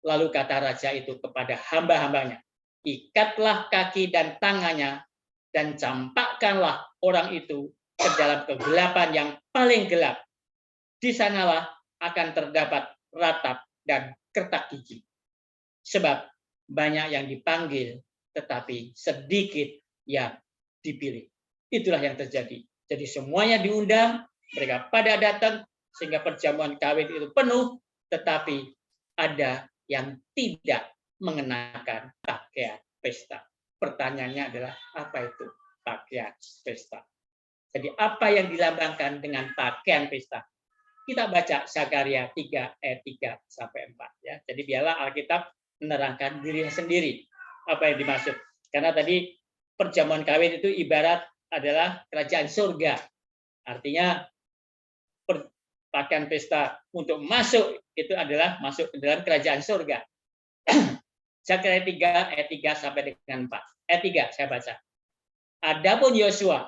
Speaker 1: Lalu kata raja itu kepada hamba-hambanya, "Ikatlah kaki dan tangannya dan campakkanlah orang itu ke dalam kegelapan yang paling gelap. Di sanalah akan terdapat ratap dan kertak gigi. Sebab banyak yang dipanggil, tetapi sedikit yang dipilih." Itulah yang terjadi. Jadi semuanya diundang, mereka pada datang, sehingga perjamuan kawin itu penuh, tetapi ada yang tidak mengenakan pakaian pesta. Pertanyaannya adalah, apa itu pakaian pesta? Jadi apa yang dilambangkan dengan pakaian pesta? Kita baca Zakaria 3 ayat 3 sampai 4 ya. Jadi biarlah Alkitab menerangkan dirinya sendiri apa yang dimaksud. Karena tadi perjamuan kawin itu ibarat adalah kerajaan surga. Artinya pakaian pesta untuk masuk itu adalah masuk ke dalam kerajaan surga. Zakaria 3 ayat 3 sampai dengan 4. Ayat 3 saya baca. Adapun Yosua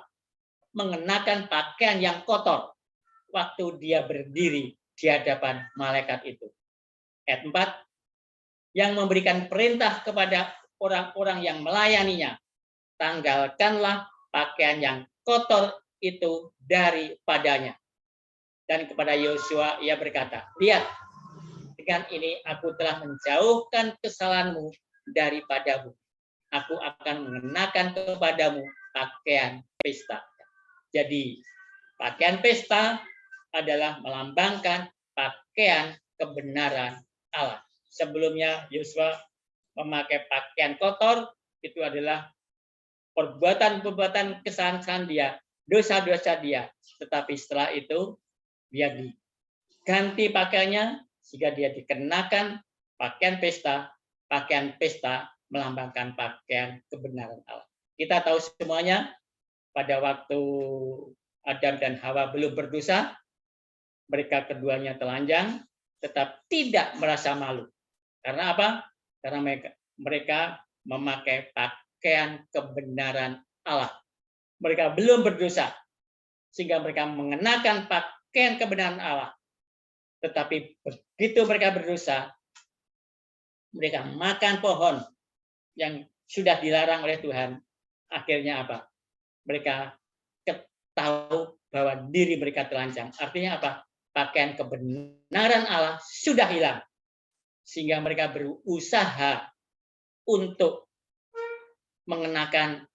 Speaker 1: mengenakan pakaian yang kotor waktu dia berdiri di hadapan malaikat itu. Ayat 4, yang memberikan perintah kepada orang-orang yang melayaninya, tanggalkanlah pakaian yang kotor itu daripadanya. Dan kepada Yosua ia berkata, lihat, dengan ini aku telah menjauhkan kesalahanmu daripadamu. Aku akan mengenakan kepadamu pakaian pesta. Jadi pakaian pesta adalah melambangkan pakaian kebenaran Allah. Sebelumnya Yosua memakai pakaian kotor, itu adalah perbuatan-perbuatan kesalahan dia, dosa-dosa dia. Tetapi setelah itu dia diganti pakaiannya sehingga dia dikenakan pakaian pesta. Pakaian pesta melambangkan pakaian kebenaran Allah. Kita tahu semuanya pada waktu Adam dan Hawa belum berdosa, mereka keduanya telanjang, tetap tidak merasa malu. Karena apa? karena mereka memakai pakaian kebenaran Allah. Mereka belum berdosa, sehingga mereka mengenakan pakaian kebenaran Allah. Tetapi begitu mereka berdosa, mereka makan pohon yang sudah dilarang oleh Tuhan. Akhirnya apa? Mereka tahu bahwa diri mereka terancam. Artinya apa? Pakaian kebenaran Allah sudah hilang, sehingga mereka berusaha untuk mengenakan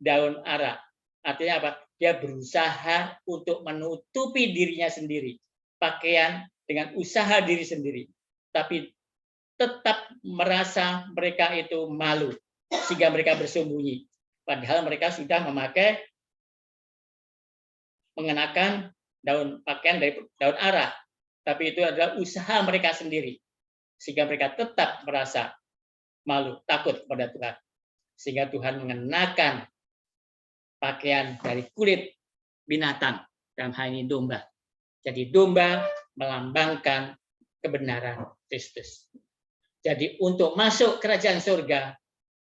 Speaker 1: daun ara. Artinya apa? Dia berusaha untuk menutupi dirinya sendiri, pakaian dengan usaha diri sendiri, tapi tetap merasa mereka itu malu, sehingga mereka bersembunyi. Padahal mereka sudah mengenakan pakaian dari daun ara, tapi itu adalah usaha mereka sendiri, sehingga mereka tetap merasa malu, takut kepada Tuhan, sehingga Tuhan mengenakan pakaian dari kulit binatang, dalam hal ini domba. Jadi domba melambangkan kebenaran Kristus. Jadi untuk masuk kerajaan surga,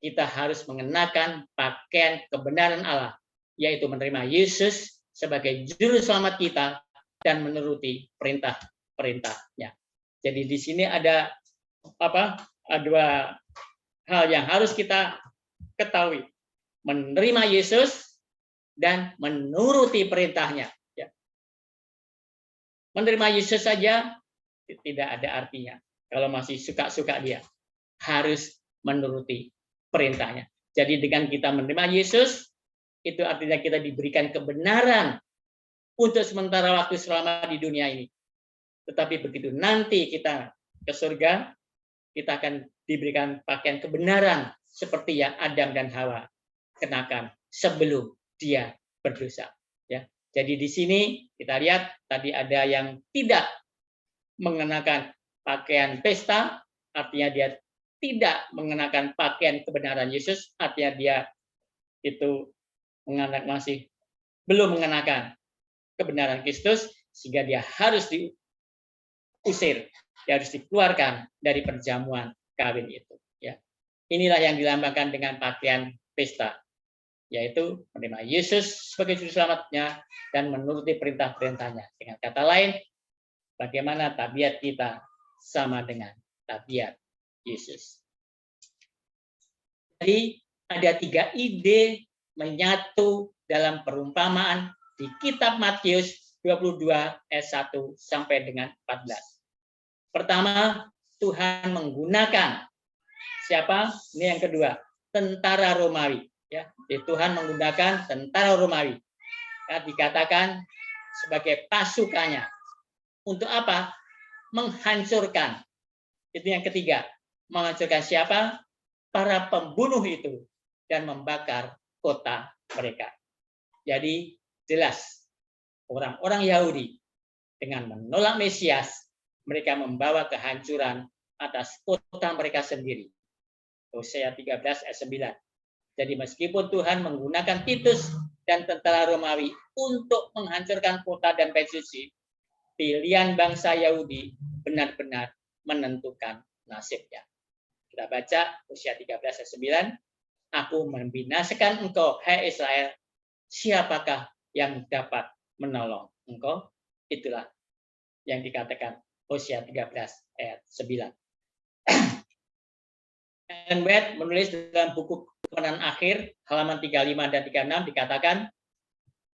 Speaker 1: kita harus mengenakan pakaian kebenaran Allah, yaitu menerima Yesus sebagai juru selamat kita dan menuruti perintah-perintahnya. Jadi di sini ada dua hal yang harus kita ketahui: menerima Yesus dan menuruti perintahnya. Menerima Yesus saja tidak ada artinya kalau masih suka-suka dia. Harus menuruti perintahnya. Jadi dengan kita menerima Yesus, itu artinya kita diberikan kebenaran untuk sementara waktu selama di dunia ini. Tetapi begitu nanti kita ke surga, kita akan diberikan pakaian kebenaran seperti yang Adam dan Hawa kenakan sebelum dia berdosa. Ya. Jadi di sini kita lihat tadi ada yang tidak mengenakan pakaian pesta, artinya dia tidak mengenakan pakaian kebenaran Yesus, artinya dia itu masih belum mengenakan kebenaran Kristus, sehingga dia harus diusir, dia harus dikeluarkan dari perjamuan kawin itu. Ya. Inilah yang dilambangkan dengan pakaian pesta, yaitu menerima Yesus sebagai juru selamatnya dan menuruti perintah-perintahnya. Dengan kata lain, bagaimana tabiat kita sama dengan tabiat Yesus. Jadi ada 3 ide menyatu dalam perumpamaan di kitab Matius 22 ayat 1 sampai dengan 14. Pertama, Tuhan menggunakan siapa? Ini yang kedua, tentara Romawi. Ya, Tuhan menggunakan tentara Romawi. Ya, dikatakan sebagai pasukannya. Untuk apa? Menghancurkan. Itu yang ketiga. Menghancurkan siapa? Para pembunuh itu dan membakar kota mereka. Jadi jelas orang-orang Yahudi dengan menolak Mesias, mereka membawa kehancuran atas kota mereka sendiri. Hosea 13 ayat 9. Jadi meskipun Tuhan menggunakan Titus dan tentara Romawi untuk menghancurkan kota dan bait suci, pilihan bangsa Yahudi benar-benar menentukan nasibnya. Kita baca Hosea 13 ayat 9. Aku membinasakan engkau, hai Israel, siapakah yang dapat menolong engkau? Itulah yang dikatakan Hosea 13 ayat 9. Ellen White menulis dalam buku Kemenangan Akhir halaman 35 dan 36 dikatakan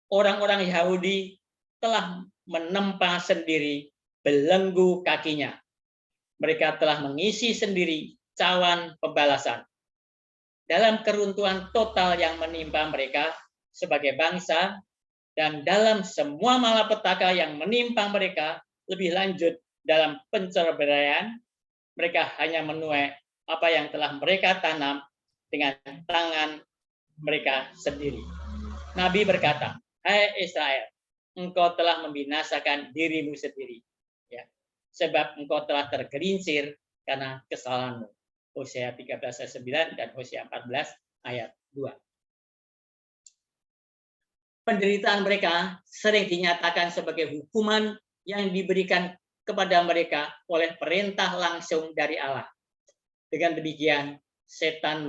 Speaker 1: orang-orang Yahudi telah menempa sendiri belenggu kakinya. Mereka telah mengisi sendiri cawan pembalasan. Dalam keruntuhan total yang menimpa mereka sebagai bangsa dan dalam semua malapetaka yang menimpa mereka, lebih lanjut dalam penceraian, mereka hanya menuai apa yang telah mereka tanam dengan tangan mereka sendiri. Nabi berkata, hai Israel, engkau telah membinasakan dirimu sendiri. Ya. Sebab engkau telah tergelincir karena kesalahanmu. Hosea 13 ayat 9 dan Hosea 14 ayat 2. Penderitaan mereka sering dinyatakan sebagai hukuman yang diberikan kepada mereka oleh perintah langsung dari Allah. Dengan demikian, setan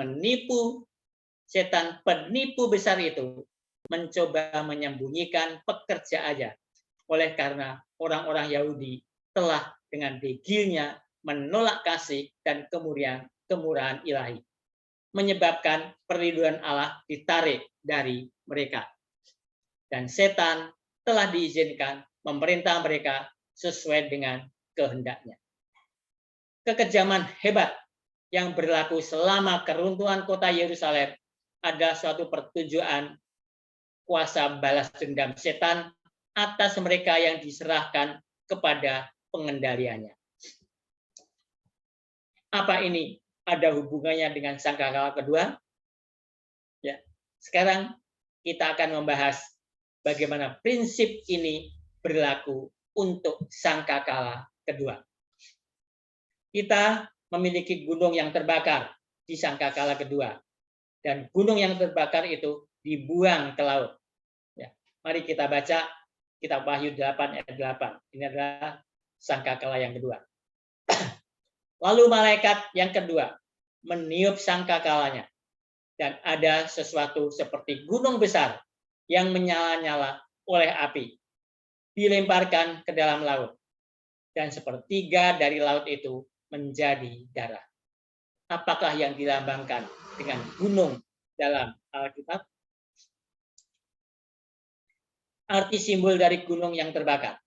Speaker 1: penipu besar itu mencoba menyembunyikan pekerjaannya. Oleh karena orang-orang Yahudi telah dengan degilnya menolak kasih dan kemurahan ilahi, menyebabkan perlindungan Allah ditarik dari mereka. Dan setan telah diizinkan memerintah mereka sesuai dengan kehendaknya. Kekejaman hebat yang berlaku selama keruntuhan kota Yerusalem adalah suatu pertunjukan kuasa balas dendam setan atas mereka yang diserahkan kepada pengendaliannya. Apa ini ada hubungannya dengan sangkakala kedua? Ya, sekarang kita akan membahas bagaimana prinsip ini berlaku untuk sangkakala kedua. Kita memiliki gunung yang terbakar di sangkakala kedua, dan gunung yang terbakar itu dibuang ke laut. Ya, mari kita baca kitab Wahyu 8 ayat 8. Ini adalah sangkakala yang kedua. Lalu malaikat yang kedua meniup sangkakalanya, dan ada sesuatu seperti gunung besar yang menyala-nyala oleh api, dilemparkan ke dalam laut, dan sepertiga dari laut itu menjadi darah. Apakah yang dilambangkan dengan gunung dalam Alkitab? Arti simbol dari gunung yang terbakar.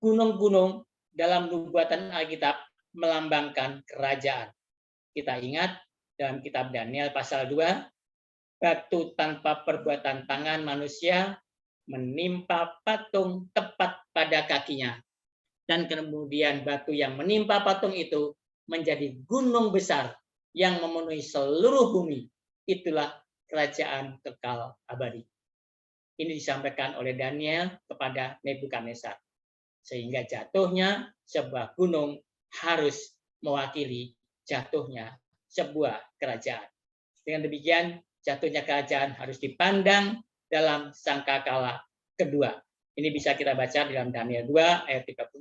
Speaker 1: Gunung-gunung dalam nubuatan Alkitab melambangkan kerajaan. Kita ingat dalam kitab Daniel pasal 2, batu tanpa perbuatan tangan manusia menimpa patung tepat pada kakinya. Dan kemudian batu yang menimpa patung itu menjadi gunung besar yang memenuhi seluruh bumi. Itulah kerajaan kekal abadi. Ini disampaikan oleh Daniel kepada Nebukadnezar. Sehingga jatuhnya sebuah gunung harus mewakili jatuhnya sebuah kerajaan. Dengan demikian, jatuhnya kerajaan harus dipandang dalam sangkakala kedua. Ini bisa kita baca dalam Daniel 2 ayat 35,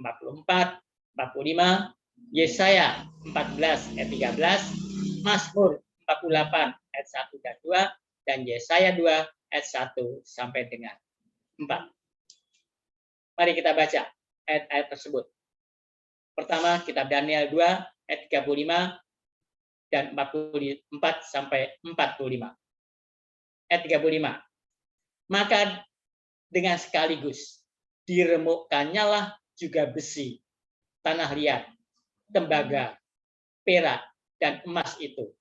Speaker 1: 44, 45, Yesaya 14 ayat 13, Mazmur 48 ayat 1 dan 2, dan Yesaya 2 ayat 1 sampai dengan 4. Mari kita baca ayat-ayat tersebut. Pertama, kitab Daniel 2 ayat 35 dan 44 sampai 45. Ayat 35. Maka dengan sekaligus diremukkannya juga besi, tanah liat, tembaga, perak, dan emas itu.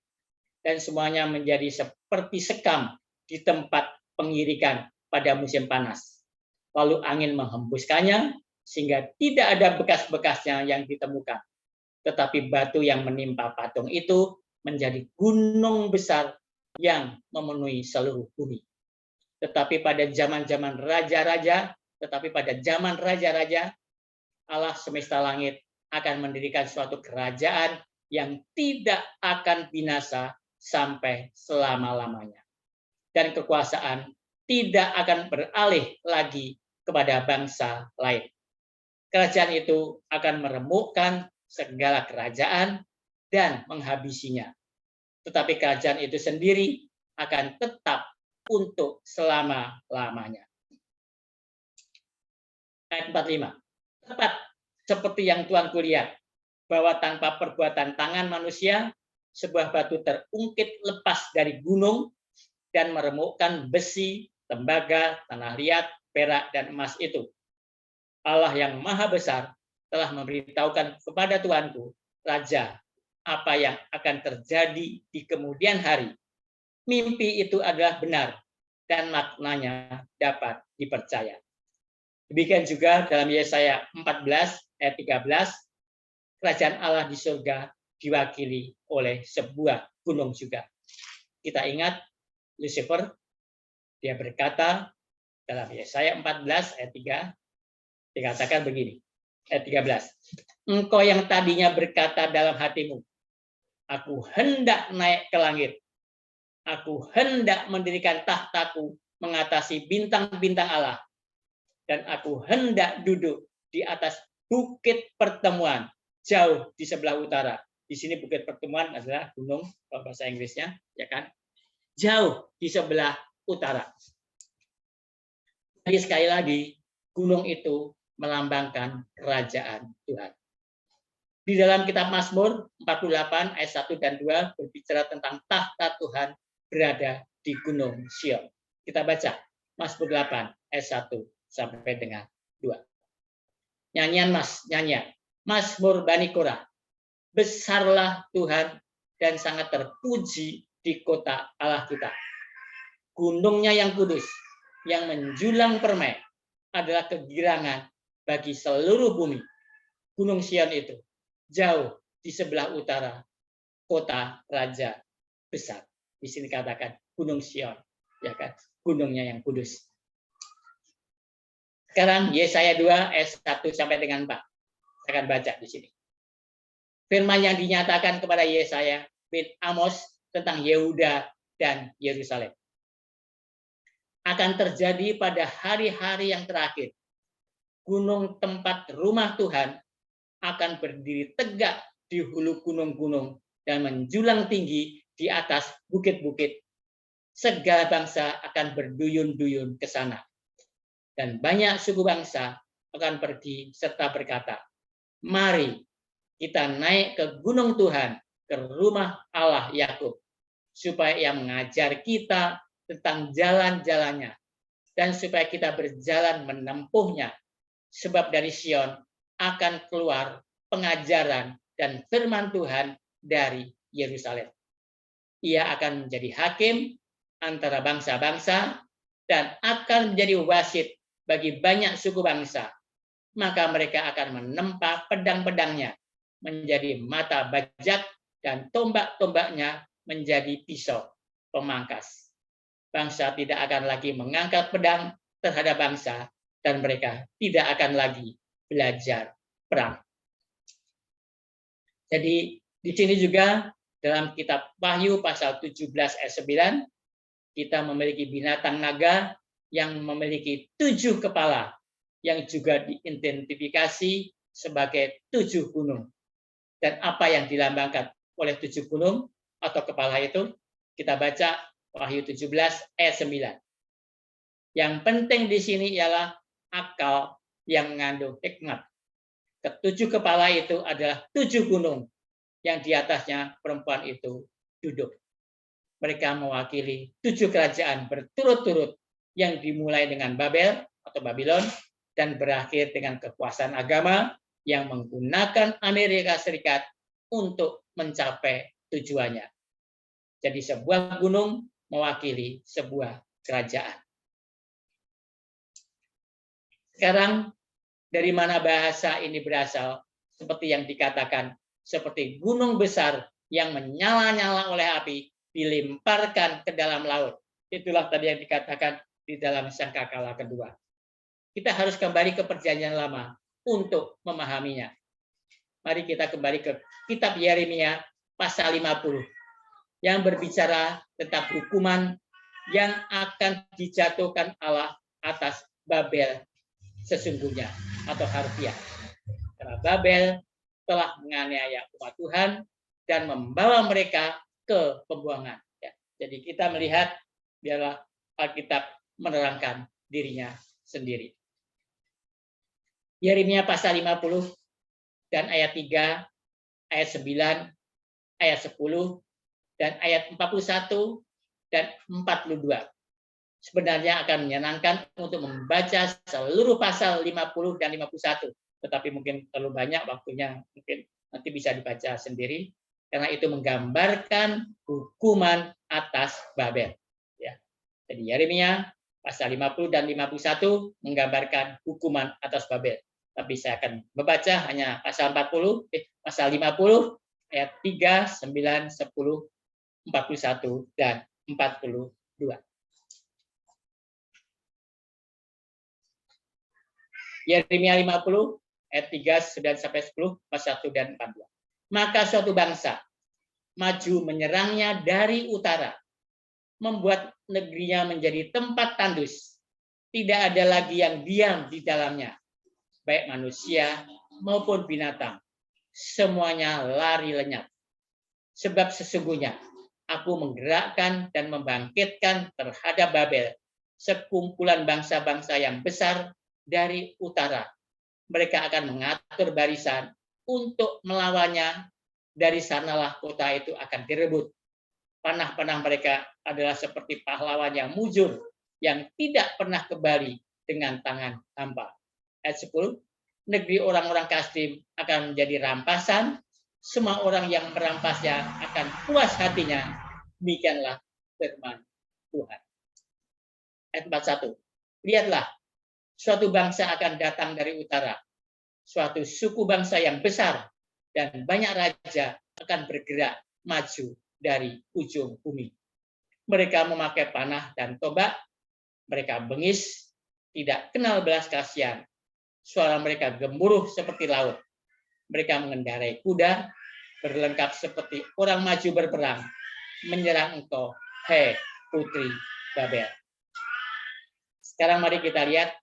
Speaker 1: Dan semuanya menjadi seperti sekam di tempat pengirikan pada musim panas. Lalu angin menghembuskannya, sehingga tidak ada bekas-bekasnya yang ditemukan. Tetapi batu yang menimpa patung itu menjadi gunung besar yang memenuhi seluruh bumi. Tetapi pada zaman raja-raja, Allah semesta langit akan mendirikan suatu kerajaan yang tidak akan binasa sampai selama-lamanya. Dan kekuasaan tidak akan beralih lagi kepada bangsa lain. Kerajaan itu akan meremukkan segala kerajaan dan menghabisinya. Tetapi kerajaan itu sendiri akan tetap untuk selama-lamanya. Ayat 45. Tepat seperti yang Tuhan kulihat, bahwa tanpa perbuatan tangan manusia, sebuah batu terungkit lepas dari gunung dan meremukkan besi, tembaga, tanah liat, perak, dan emas itu. Allah yang maha besar telah memberitahukan kepada Tuanku, Raja, apa yang akan terjadi di kemudian hari. Mimpi itu adalah benar dan maknanya dapat dipercaya. Demikian juga dalam Yesaya 14 ayat 13, kerajaan Allah di surga diwakili oleh sebuah gunung juga. Kita ingat Lucifer, dia berkata dalam Yesaya 14 ayat 3, dikatakan begini, ayat 13. Engkau yang tadinya berkata dalam hatimu, aku hendak naik ke langit, aku hendak mendirikan tahtaku mengatasi bintang-bintang Allah, dan aku hendak duduk di atas bukit pertemuan, jauh di sebelah utara. Di sini bukit pertemuan adalah gunung, kalau bahasa Inggrisnya, ya kan? Jauh di sebelah utara. Jadi sekali lagi, gunung itu melambangkan kerajaan Tuhan. Di dalam kitab Mazmur 48 ayat 1 dan 2 berbicara tentang tahta Tuhan berada di gunung Sion. Kita baca Mazmur 8 ayat 1 sampai dengan 2. Nyanyian nyanyian. Mazmur Bani Korah. Besarlah Tuhan dan sangat terpuji di kota Allah kita. Gunungnya yang kudus, yang menjulang permai, adalah kegirangan bagi seluruh bumi. Gunung Sion itu jauh di sebelah utara kota raja besar. Di sini katakan Gunung Sion, ya kan? Gunungnya yang kudus. Sekarang Yesaya 2 ayat 1 sampai dengan 4. Saya akan baca di sini. Firman yang dinyatakan kepada Yesaya bin Amos tentang Yehuda dan Yerusalem. Akan terjadi pada hari-hari yang terakhir. Gunung tempat rumah Tuhan akan berdiri tegak di hulu gunung-gunung dan menjulang tinggi di atas bukit-bukit. Segala bangsa akan berduyun-duyun ke sana. Dan banyak suku bangsa akan pergi serta berkata, mari kita naik ke gunung Tuhan, ke rumah Allah Yakub, supaya Ia mengajar kita tentang jalan-jalannya, dan supaya kita berjalan menempuhnya. Sebab dari Sion akan keluar pengajaran dan firman Tuhan dari Yerusalem. Ia akan menjadi hakim antara bangsa-bangsa dan akan menjadi wasit bagi banyak suku bangsa. Maka mereka akan menempa pedang-pedangnya menjadi mata bajak dan tombak-tombaknya menjadi pisau pemangkas. Bangsa tidak akan lagi mengangkat pedang terhadap bangsa dan mereka tidak akan lagi belajar perang. Jadi di sini juga dalam kitab Wahyu pasal 17 ayat 9 kita memiliki binatang naga yang memiliki 7 kepala yang juga diidentifikasi sebagai 7 gunung. Dan apa yang dilambangkan oleh 7 gunung atau kepala itu kita baca Wahyu 17 ayat 9. Yang penting di sini ialah akal yang mengandung hikmat. Ketujuh kepala itu adalah 7 gunung yang di atasnya perempuan itu duduk. Mereka mewakili 7 kerajaan berturut-turut yang dimulai dengan Babel atau Babylon dan berakhir dengan kekuasaan agama yang menggunakan Amerika Serikat untuk mencapai tujuannya. Jadi sebuah gunung mewakili sebuah kerajaan. Sekarang dari mana bahasa ini berasal? Seperti yang dikatakan, seperti gunung besar yang menyala-nyala oleh api dilemparkan ke dalam laut. Itulah tadi yang dikatakan di dalam sangkakala kedua. Kita harus kembali ke perjanjian lama untuk memahaminya. Mari kita kembali ke kitab Yeremia pasal 50 yang berbicara tentang hukuman yang akan dijatuhkan Allah atas Babel sesungguhnya atau harfiah. Karena Babel telah menganiaya umat Tuhan dan membawa mereka ke pembuangan. Ya. Jadi kita melihat biarlah Alkitab menerangkan dirinya sendiri. Yeremia pasal 50 dan ayat 3, ayat 9, ayat 10, dan ayat 41 dan 42. Sebenarnya akan menyenangkan untuk membaca seluruh pasal 50 dan 51. Tetapi mungkin terlalu banyak waktunya, mungkin nanti bisa dibaca sendiri. Karena itu menggambarkan hukuman atas Babel. Ya. Jadi Yeremia pasal 50 dan 51 menggambarkan hukuman atas Babel. Tapi saya akan membaca hanya pasal 50, pasal 50, ayat 3, 9, 10, 41, dan 42. Yeremia 50, ayat 3, 9, sampai 10, pasal 1 dan 42. Maka suatu bangsa maju menyerangnya dari utara, membuat negerinya menjadi tempat tandus. Tidak ada lagi yang diam di dalamnya. baik manusia maupun binatang. Semuanya lari lenyap. Sebab sesungguhnya aku menggerakkan dan membangkitkan terhadap Babel sekumpulan bangsa-bangsa yang besar dari utara. Mereka akan mengatur barisan untuk melawannya. Dari sanalah kota itu akan direbut. Panah-panah mereka adalah seperti pahlawan yang mujur, yang tidak pernah kembali dengan tangan hampa. Ayat 10, negeri orang-orang Kasdim akan menjadi rampasan, semua orang yang merampasnya akan puas hatinya. Demikianlah firman Tuhan. Ayat 41, lihatlah, suatu bangsa akan datang dari utara, suatu suku bangsa yang besar, dan banyak raja akan bergerak maju dari ujung bumi. Mereka memakai panah dan tombak, mereka bengis, tidak kenal belas kasihan. Suara mereka gemuruh seperti laut. Mereka mengendarai kuda, berlengkap seperti orang maju berperang, menyerang engkau, hei putri Babel. Sekarang mari kita lihat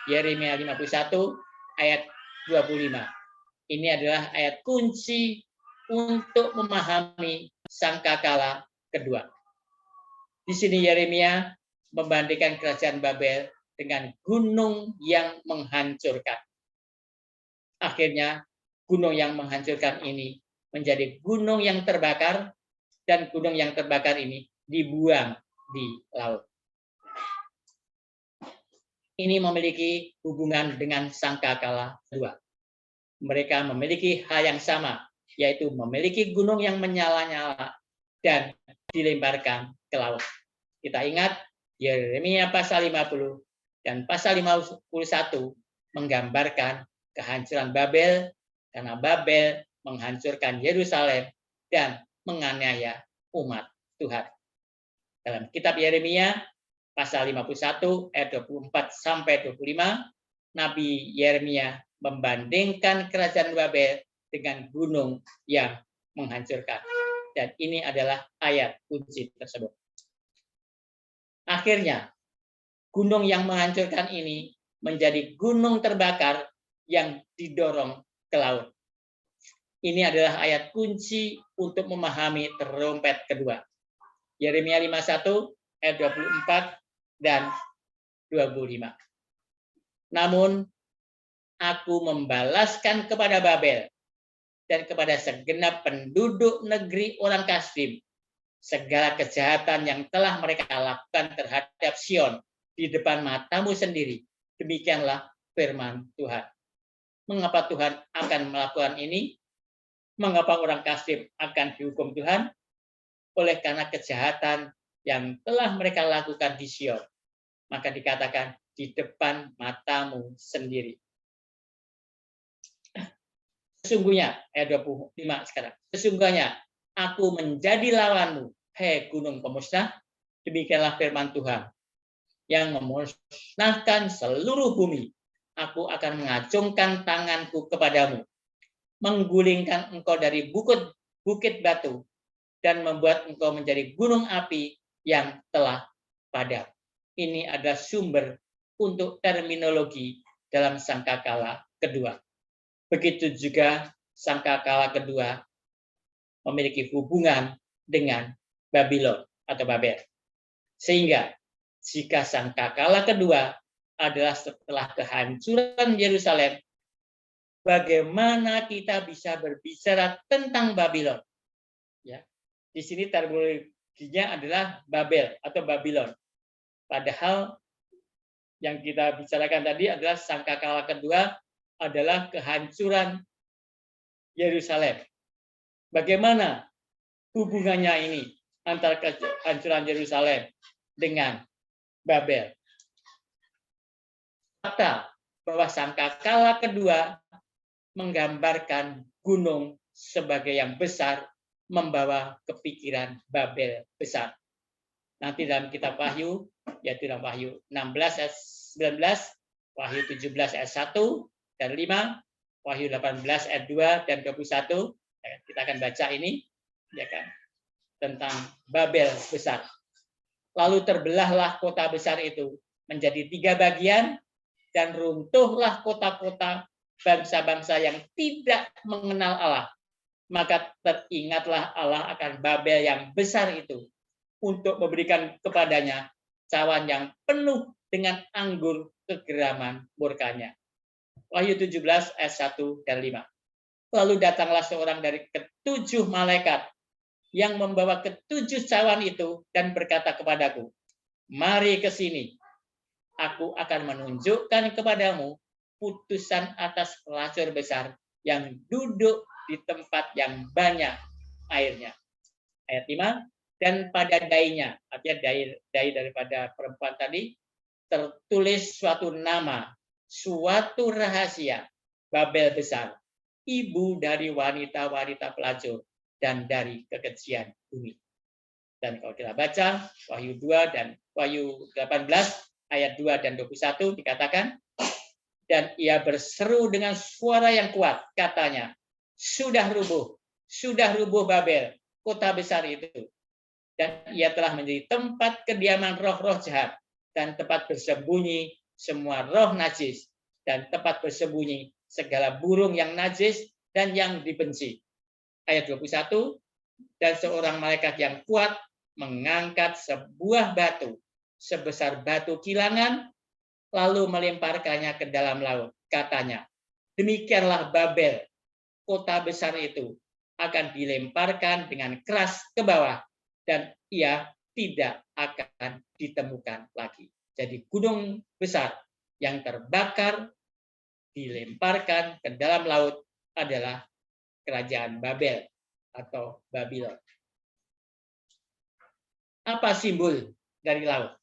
Speaker 1: Yeremia 51 ayat 25. Ini adalah ayat kunci untuk memahami sangkakala kedua. Di sini Yeremia membandingkan kerajaan Babel dengan gunung yang menghancurkan. Akhirnya gunung yang menghancurkan ini menjadi gunung yang terbakar, dan gunung yang terbakar ini dibuang di laut. Ini memiliki hubungan dengan sangkakala kedua. Mereka memiliki hal yang sama, yaitu memiliki gunung yang menyala-nyala dan dilemparkan ke laut. Kita ingat Yeremia pasal 50 dan pasal 51 menggambarkan kehancuran Babel karena Babel menghancurkan Yerusalem dan menganiaya umat Tuhan. Dalam kitab Yeremia pasal 51 ayat 24 sampai 25, Nabi Yeremia membandingkan kerajaan Babel dengan gunung yang menghancurkan. Dan ini adalah ayat kunci tersebut. Akhirnya, gunung yang menghancurkan ini menjadi gunung terbakar yang didorong ke laut. Ini adalah ayat kunci untuk memahami trompet kedua. Yeremia 51 ayat 24 dan 25. Namun, aku membalaskan kepada Babel dan kepada segenap penduduk negeri orang Kasdim segala kejahatan yang telah mereka lakukan terhadap Sion di depan matamu sendiri. Demikianlah firman Tuhan. Mengapa Tuhan akan melakukan ini? Mengapa orang Kasdim akan dihukum Tuhan? Oleh karena kejahatan yang telah mereka lakukan di Sion. Maka dikatakan di depan matamu sendiri. Sesungguhnya, ayat 25 sekarang. Sesungguhnya aku menjadi lawanmu, hei gunung pemusnah. Demikianlah firman Tuhan, yang memusnahkan seluruh bumi. Aku akan mengacungkan tanganku kepadamu, menggulingkan engkau dari bukit batu, dan membuat engkau menjadi gunung api yang telah padam. Ini adalah sumber untuk terminologi dalam sangkakala kedua. Begitu juga sangkakala kedua memiliki hubungan dengan Babylon atau Babel. Sehingga jika sangkakala kedua adalah setelah kehancuran Yerusalem, bagaimana kita bisa berbicara tentang Babylon? Ya, di sini terminologinya adalah Babel atau Babylon. Padahal yang kita bicarakan tadi adalah sangkakala kedua adalah kehancuran Yerusalem. Bagaimana hubungannya ini antara kehancuran Yerusalem dengan Babel? Fakta bahwa sangkakala kedua menggambarkan gunung sebagai yang besar membawa kepikiran Babel besar. Nanti dalam kitab Wahyu, yaitu dalam Wahyu 16 ayat 19, Wahyu 17 ayat 1 dan 5, Wahyu 18 ayat 2 dan 21, kita akan baca ini, ya kan, tentang Babel besar. Lalu terbelahlah kota besar itu menjadi 3 bagian, dan runtuhlah kota-kota bangsa-bangsa yang tidak mengenal Allah. Maka teringatlah Allah akan Babel yang besar itu untuk memberikan kepadanya cawan yang penuh dengan anggur kegeraman murkanya. Wahyu 17 ayat 1 dan 5. Lalu datanglah seorang dari ketujuh malaikat yang membawa ketujuh cawan itu dan berkata kepadaku, mari ke sini. Aku akan menunjukkan kepadamu putusan atas pelacur besar yang duduk di tempat yang banyak airnya. Ayat 5. Dan pada dainya, artinya dai daripada perempuan tadi, tertulis suatu nama, suatu rahasia, Babel besar, ibu dari wanita-wanita pelacur dan dari kekejian bumi. Dan kalau kita baca Wahyu 2 dan Wahyu 18 ayat 2 dan 21 dikatakan, dan ia berseru dengan suara yang kuat, katanya, sudah rubuh Babel, kota besar itu. Dan ia telah menjadi tempat kediaman roh-roh jahat dan tempat bersembunyi semua roh najis dan tempat bersembunyi segala burung yang najis dan yang dibenci. Ayat 21, dan seorang malaikat yang kuat mengangkat sebuah batu sebesar batu kilangan lalu melemparkannya ke dalam laut. Katanya, demikianlah Babel, kota besar itu akan dilemparkan dengan keras ke bawah dan ia tidak akan ditemukan lagi. Jadi gunung besar yang terbakar dilemparkan ke dalam laut adalah kerajaan Babel atau Babylon. Apa simbol dari laut?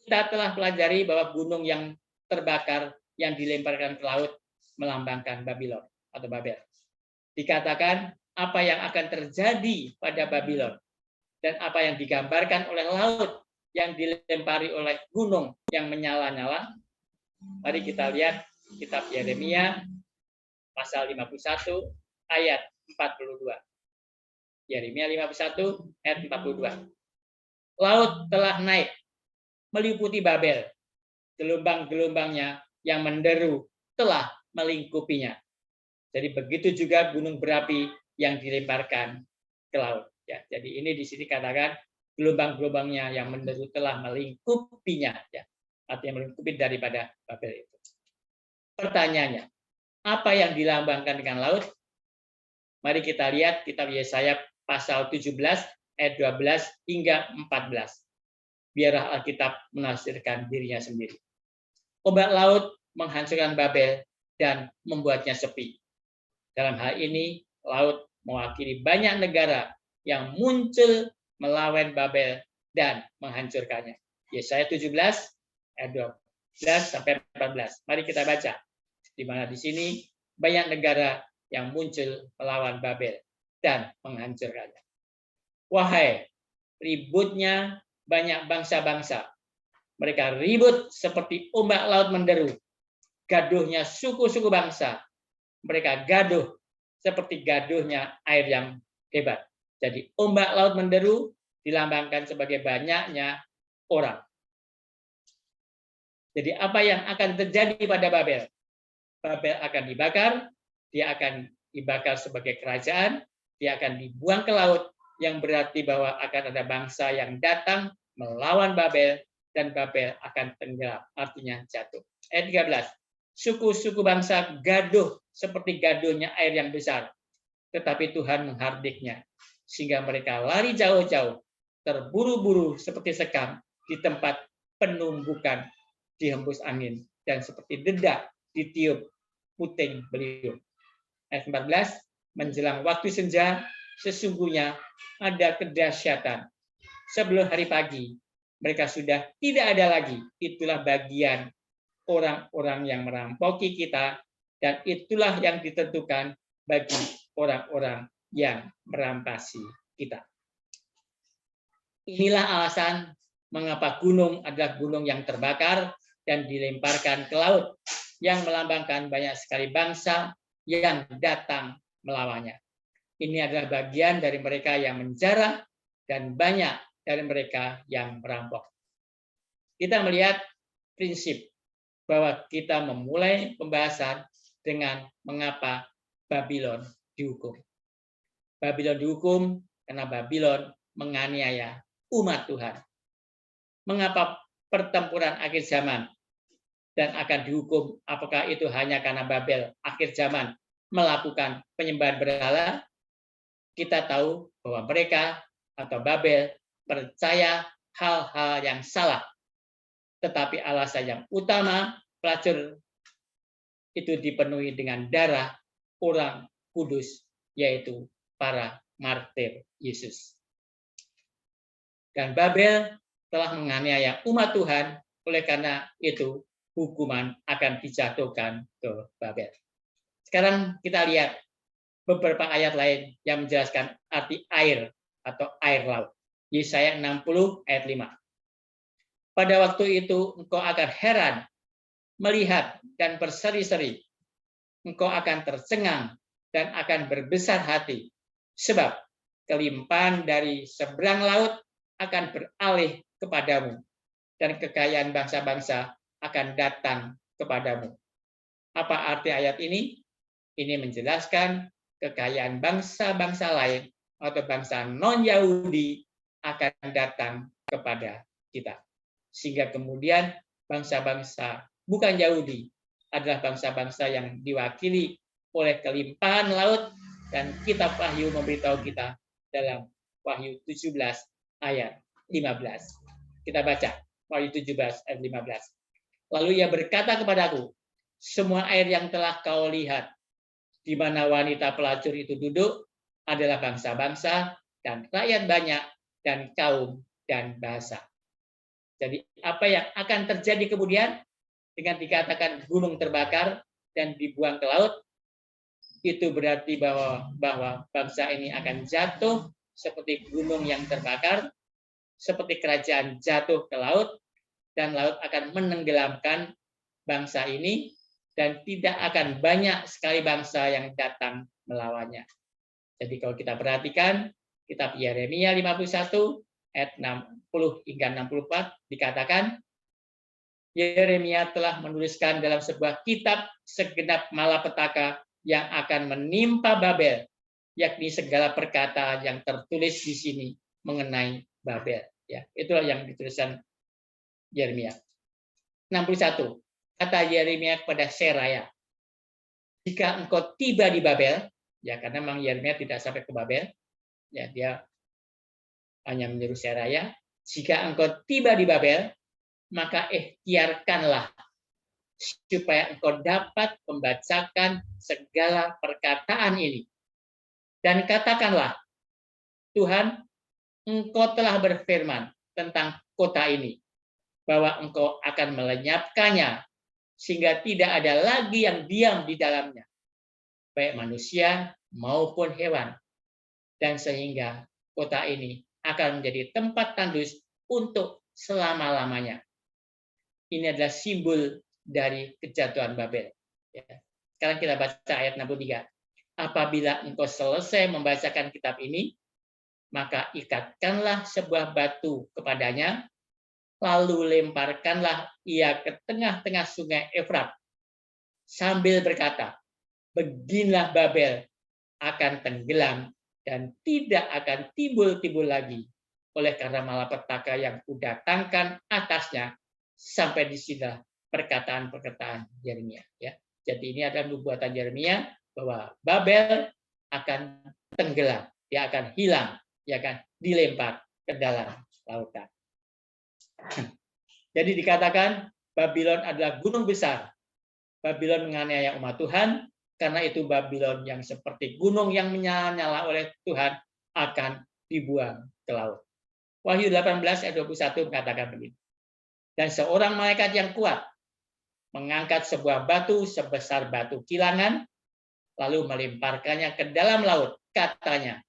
Speaker 1: Kita telah pelajari bahwa gunung yang terbakar yang dilemparkan ke laut melambangkan Babylon atau Babel. Dikatakan apa yang akan terjadi pada Babylon dan apa yang digambarkan oleh laut yang dilempari oleh gunung yang menyala-nyala. Mari kita lihat kitab Yeremia pasal 51 ayat 42. Yeremia 51 ayat 42. Laut telah naik meliputi Babel, gelombang-gelombangnya yang menderu telah melingkupinya. Jadi begitu juga gunung berapi yang dilemparkan ke laut. Ya, jadi ini di sini katakan gelombang-gelombangnya yang menderu telah melingkupinya. Ya, artinya melingkupi daripada Babel itu. Pertanyaannya, apa yang dilambangkan dengan laut? Mari kita lihat kitab Yesaya pasal 17 ayat 12 hingga 14. Biarlah Alkitab menafsirkan dirinya sendiri. Ombak laut menghancurkan Babel dan membuatnya sepi. Dalam hal ini, laut mewakili banyak negara yang muncul melawan Babel dan menghancurkannya. Yesaya 17 ayat 12 sampai 14. Mari kita baca. Di mana di sini banyak negara yang muncul melawan Babel dan menghancurkannya. Wahai ributnya banyak bangsa-bangsa. Mereka ribut seperti ombak laut menderu. Gaduhnya suku-suku bangsa. Mereka gaduh seperti gaduhnya air yang hebat. Jadi ombak laut menderu dilambangkan sebagai banyaknya orang. Jadi apa yang akan terjadi pada Babel? Babel akan dibakar, dia akan dibakar sebagai kerajaan, dia akan dibuang ke laut, yang berarti bahwa akan ada bangsa yang datang melawan Babel, dan Babel akan tenggelam, artinya jatuh. Ayat 13. Suku-suku bangsa gaduh seperti gaduhnya air yang besar, tetapi Tuhan menghardiknya, sehingga mereka lari jauh-jauh, terburu-buru seperti sekam di tempat penumbukan dihembus angin, dan seperti dedak ditiup puting beliung. Ayat 14, menjelang waktu senja, sesungguhnya ada kedahsyatan. Sebelum hari pagi, mereka sudah tidak ada lagi. Itulah bagian orang-orang yang merampoki kita, dan itulah yang ditentukan bagi orang-orang yang merampasi kita. Inilah alasan mengapa gunung adalah gunung yang terbakar dan dilemparkan ke laut, yang melambangkan banyak sekali bangsa yang datang melawannya. Ini adalah bagian dari mereka yang menjarah dan banyak dari mereka yang merampok. Kita melihat prinsip bahwa kita memulai pembahasan dengan mengapa Babylon dihukum. Babylon dihukum karena Babylon menganiaya umat Tuhan. Mengapa pertempuran akhir zaman dan akan dihukum? Apakah itu hanya karena Babel akhir zaman melakukan penyembahan berhala? Kita tahu bahwa mereka atau Babel percaya hal-hal yang salah. Tetapi alasan yang utama pelacur itu dipenuhi dengan darah orang kudus, yaitu para martir Yesus. Dan Babel telah menganiaya umat Tuhan, oleh karena itu hukuman akan dijatuhkan ke Babel. Sekarang kita lihat beberapa ayat lain yang menjelaskan arti air atau air laut. Yesaya 60 ayat 5. Pada waktu itu engkau akan heran melihat dan berseri-seri. Engkau akan tercengang dan akan berbesar hati. Sebab kelimpahan dari seberang laut akan beralih kepadamu. Dan kekayaan bangsa-bangsa akan datang kepadamu. Apa arti ayat ini? Ini menjelaskan kekayaan bangsa-bangsa lain atau bangsa non-Yahudi akan datang kepada kita. Sehingga kemudian bangsa-bangsa bukan Yahudi adalah bangsa-bangsa yang diwakili oleh kelimpahan laut, dan kitab Wahyu memberitahu kita dalam Wahyu 17 ayat 15. Kita baca Wahyu 17 ayat 15. Lalu ia berkata kepadaku, semua air yang telah kau lihat di mana wanita pelacur itu duduk adalah bangsa-bangsa dan rakyat banyak dan kaum dan bahasa. Jadi apa yang akan terjadi kemudian dengan dikatakan gunung terbakar dan dibuang ke laut, itu berarti bahwa bangsa ini akan jatuh seperti gunung yang terbakar, seperti kerajaan jatuh ke laut, dan laut akan menenggelamkan bangsa ini, dan tidak akan banyak sekali bangsa yang datang melawannya. Jadi kalau kita perhatikan kitab Yeremia 51 ayat 60 hingga 64 dikatakan, Yeremia telah menuliskan dalam sebuah kitab segenap malapetaka yang akan menimpa Babel, yakni segala perkataan yang tertulis di sini mengenai Babel. Ya, itulah yang dituliskan Yeremia. 61. Kata Yeremia kepada Seraya, jika engkau tiba di Babel, ya karena memang Yeremia tidak sampai ke Babel, ya dia hanya menyuruh Seraya, jika engkau tiba di Babel, maka ikhtiarkanlah supaya engkau dapat membacakan segala perkataan ini. Dan katakanlah, Tuhan, engkau telah berfirman tentang kota ini, bahwa engkau akan melenyapkannya, sehingga tidak ada lagi yang diam di dalamnya, baik manusia maupun hewan. Dan sehingga kota ini akan menjadi tempat tandus untuk selama-lamanya. Ini adalah simbol dari kejatuhan Babel. Sekarang kita baca ayat 63. Apabila engkau selesai membacakan kitab ini, maka ikatkanlah sebuah batu kepadanya, lalu lemparkanlah ia ke tengah-tengah sungai Efrat, sambil berkata, beginilah Babel akan tenggelam dan tidak akan timbul-timbul lagi, oleh karena malapetaka yang kudatangkan atasnya. Sampai di sini perkataan-perkataan Yeremia. Ya. Jadi ini adalah nubuatan Yeremia bahwa Babel akan tenggelam, dia akan hilang, dia akan dilempar ke dalam lautan. Jadi dikatakan Babylon adalah gunung besar. Babylon menganiaya umat Tuhan, karena itu Babylon yang seperti gunung yang menyala-nyala oleh Tuhan akan dibuang ke laut. Wahyu 18 ayat 21 mengatakan begini. Dan seorang malaikat yang kuat mengangkat sebuah batu sebesar batu kilangan, lalu melemparkannya ke dalam laut. Katanya,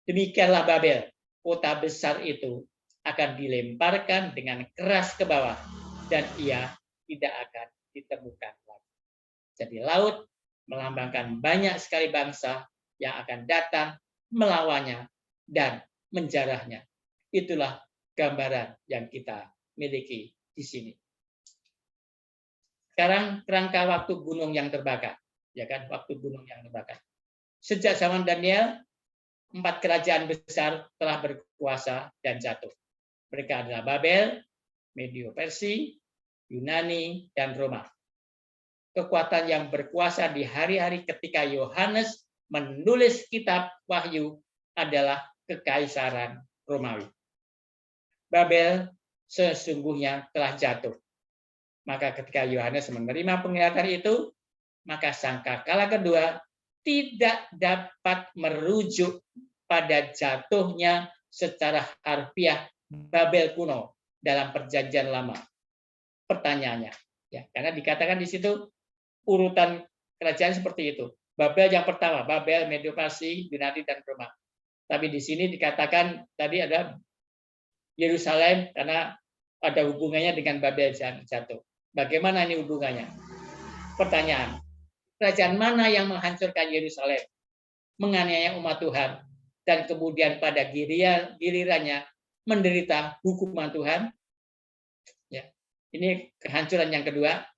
Speaker 1: demikianlah Babel, kota besar itu akan dilemparkan dengan keras ke bawah, dan ia tidak akan ditemukan lagi. Jadi laut melambangkan banyak sekali bangsa yang akan datang melawannya dan menjarahnya. Itulah gambaran yang kita miliki di sini. Sekarang kerangka waktu gunung yang terbakar, ya kan? Waktu gunung yang terbakar. Sejak zaman Daniel, 4 kerajaan besar telah berkuasa dan jatuh. Mereka adalah Babel, Medio Persia, Yunani, dan Roma. Kekuatan yang berkuasa di hari-hari ketika Yohanes menulis kitab Wahyu adalah Kekaisaran Romawi. Babel sesungguhnya telah jatuh. Maka ketika Yohanes menerima penglihatan itu, maka sangkakala kedua tidak dapat merujuk pada jatuhnya secara harfiah Babel kuno dalam Perjanjian Lama. Pertanyaannya, ya, karena dikatakan di situ urutan kerajaan seperti itu. Babel yang pertama, Babel, Medio Persia, Yunani, dan Roma. Tapi di sini dikatakan tadi ada Yerusalem karena ada hubungannya dengan Babel yang jatuh. Bagaimana ini hubungannya? Pertanyaan, kerajaan mana yang menghancurkan Yerusalem, menganiaya umat Tuhan, dan kemudian pada gilirannya menderita hukuman Tuhan? Ya, ini kehancuran yang kedua.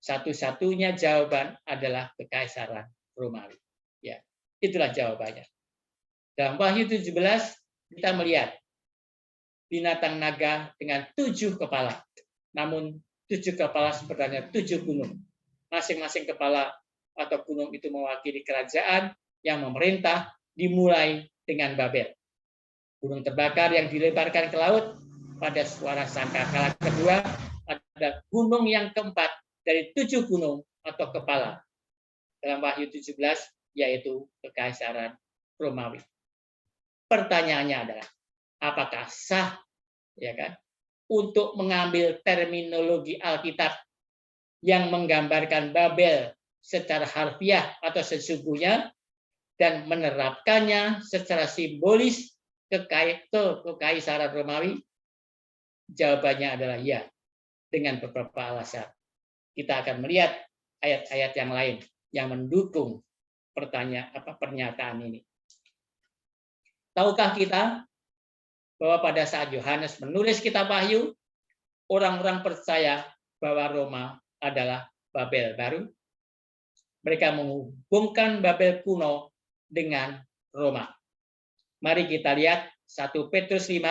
Speaker 1: Satu-satunya jawaban adalah Kekaisaran Romawi. Ya, itulah jawabannya. Dalam Wahyu 17 kita melihat binatang naga dengan 7 kepala. Namun 7 kepala sebenarnya 7 gunung. Masing-masing kepala atau gunung itu mewakili kerajaan yang memerintah, dimulai dengan Babel. Gunung terbakar yang dilemparkan ke laut pada suara sangkakala kedua ada gunung yang keempat dari 7 gunung atau kepala dalam Wahyu 17, yaitu Kekaisaran Romawi. Pertanyaannya adalah, apakah sah, ya kan, untuk mengambil terminologi Alkitab yang menggambarkan Babel secara harfiah atau sesungguhnya dan menerapkannya secara simbolis ke Kekaisaran Romawi? Jawabannya adalah ya, dengan beberapa alasan. Kita akan melihat ayat-ayat yang lain yang mendukung pernyataan ini. Tahukah kita bahwa pada saat Yohanes menulis kitab Wahyu, orang-orang percaya bahwa Roma adalah Babel baru? Mereka menghubungkan Babel kuno dengan Roma. Mari kita lihat 1 Petrus 5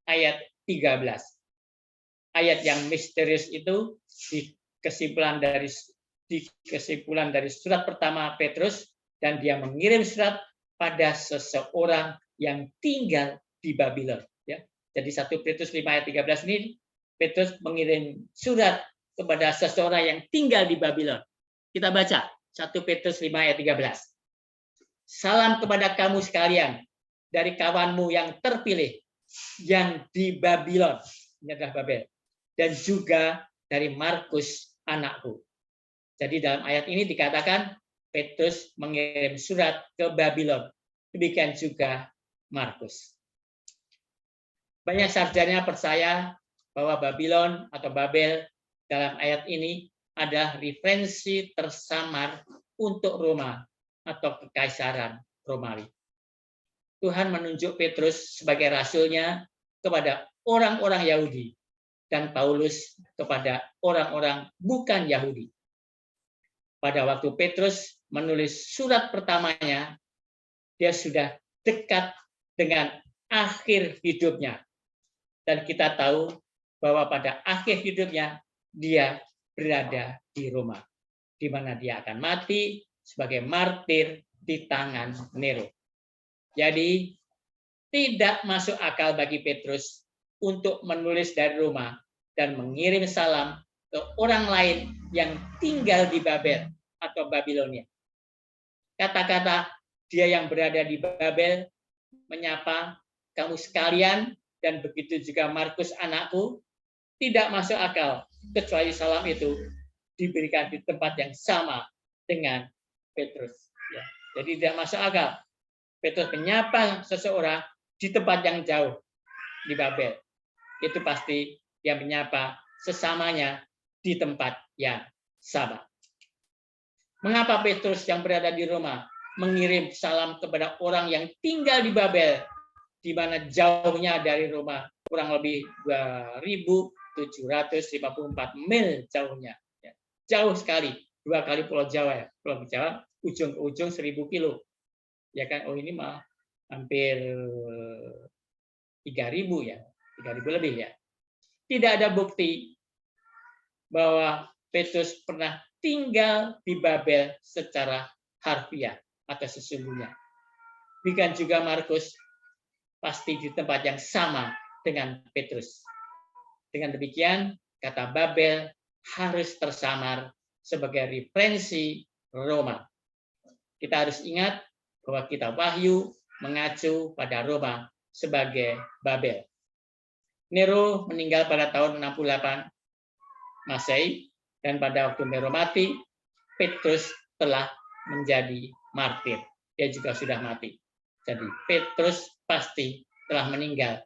Speaker 1: ayat 13. Ayat yang misterius itu di kesimpulan dari surat pertama Petrus, dan dia mengirim surat pada seseorang yang tinggal di Babylon. Ya. Jadi 1 Petrus 5 ayat 13 ini Petrus mengirim surat kepada seseorang yang tinggal di Babylon. Kita baca 1 Petrus 5 ayat 13. Salam kepada kamu sekalian dari kawanmu yang terpilih yang di Babylon, ini adalah Babel, dan juga dari Markus anakku. Jadi dalam ayat ini dikatakan Petrus mengirim surat ke Babylon. Demikian juga Markus. Banyak sarjana percaya bahwa Babylon atau Babel dalam ayat ini ada referensi tersamar untuk Roma atau Kekaisaran Romawi. Tuhan menunjuk Petrus sebagai rasulnya kepada orang-orang Yahudi dan Paulus kepada orang-orang bukan Yahudi. Pada waktu Petrus menulis surat pertamanya, dia sudah dekat dengan akhir hidupnya. Dan kita tahu bahwa pada akhir hidupnya dia berada di Roma, di mana dia akan mati sebagai martir di tangan Nero. Jadi tidak masuk akal bagi Petrus untuk menulis dari Roma dan mengirim salam ke orang lain yang tinggal di Babel atau Babilonia. Kata-kata dia yang berada di Babel menyapa kamu sekalian dan begitu juga Markus anakku tidak masuk akal, kecuali salam itu diberikan di tempat yang sama dengan Petrus. Ya. Jadi tidak masuk akal Petrus menyapa seseorang di tempat yang jauh di Babel. Itu pasti dia menyapa sesamanya di tempat yang sama. Mengapa Petrus yang berada di Roma mengirim salam kepada orang yang tinggal di Babel, di mana jauhnya dari Roma kurang lebih 2.754 mil jauhnya. jauh sekali, 2 kali Pulau Jawa ya. Pulau Jawa ujung ke ujung 1000 kilo. Ya kan, oh ini mah hampir 3000 ya, 3000 lebih ya. Tidak ada bukti bahwa Petrus pernah tinggal di Babel secara harfiah atau sesungguhnya. Demikian juga Markus pasti di tempat yang sama dengan Petrus. Dengan demikian, kata Babel harus tersamar sebagai referensi Roma. Kita harus ingat bahwa kitab Wahyu mengacu pada Roma sebagai Babel. Nero meninggal pada tahun 68 Masehi, dan pada waktu Nero mati, Petrus telah menjadi martir. Dia juga sudah mati. Jadi Petrus pasti telah meninggal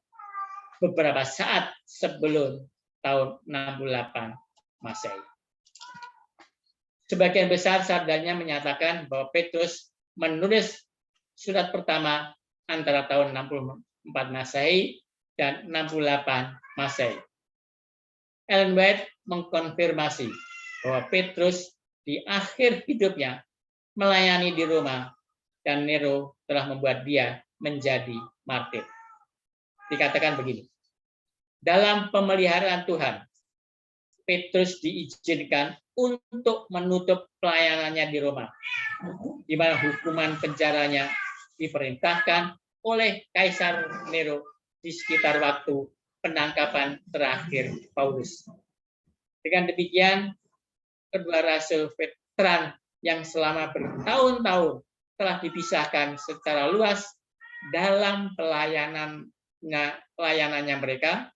Speaker 1: beberapa saat sebelum tahun 68 Masehi. Sebagian besar sarjana menyatakan bahwa Petrus menulis surat pertama antara tahun 64 Masehi dan 68 Masehi. Ellen White mengkonfirmasi bahwa Petrus di akhir hidupnya melayani di Roma dan Nero telah membuat dia menjadi martir. Dikatakan begini, dalam pemeliharaan Tuhan, Petrus diizinkan untuk menutup pelayanannya di Roma, di mana hukuman penjaranya diperintahkan oleh Kaisar Nero di sekitar waktu penangkapan terakhir Paulus. Dengan demikian, kedua rasul veteran yang selama bertahun-tahun telah dipisahkan secara luas dalam pelayanannya mereka,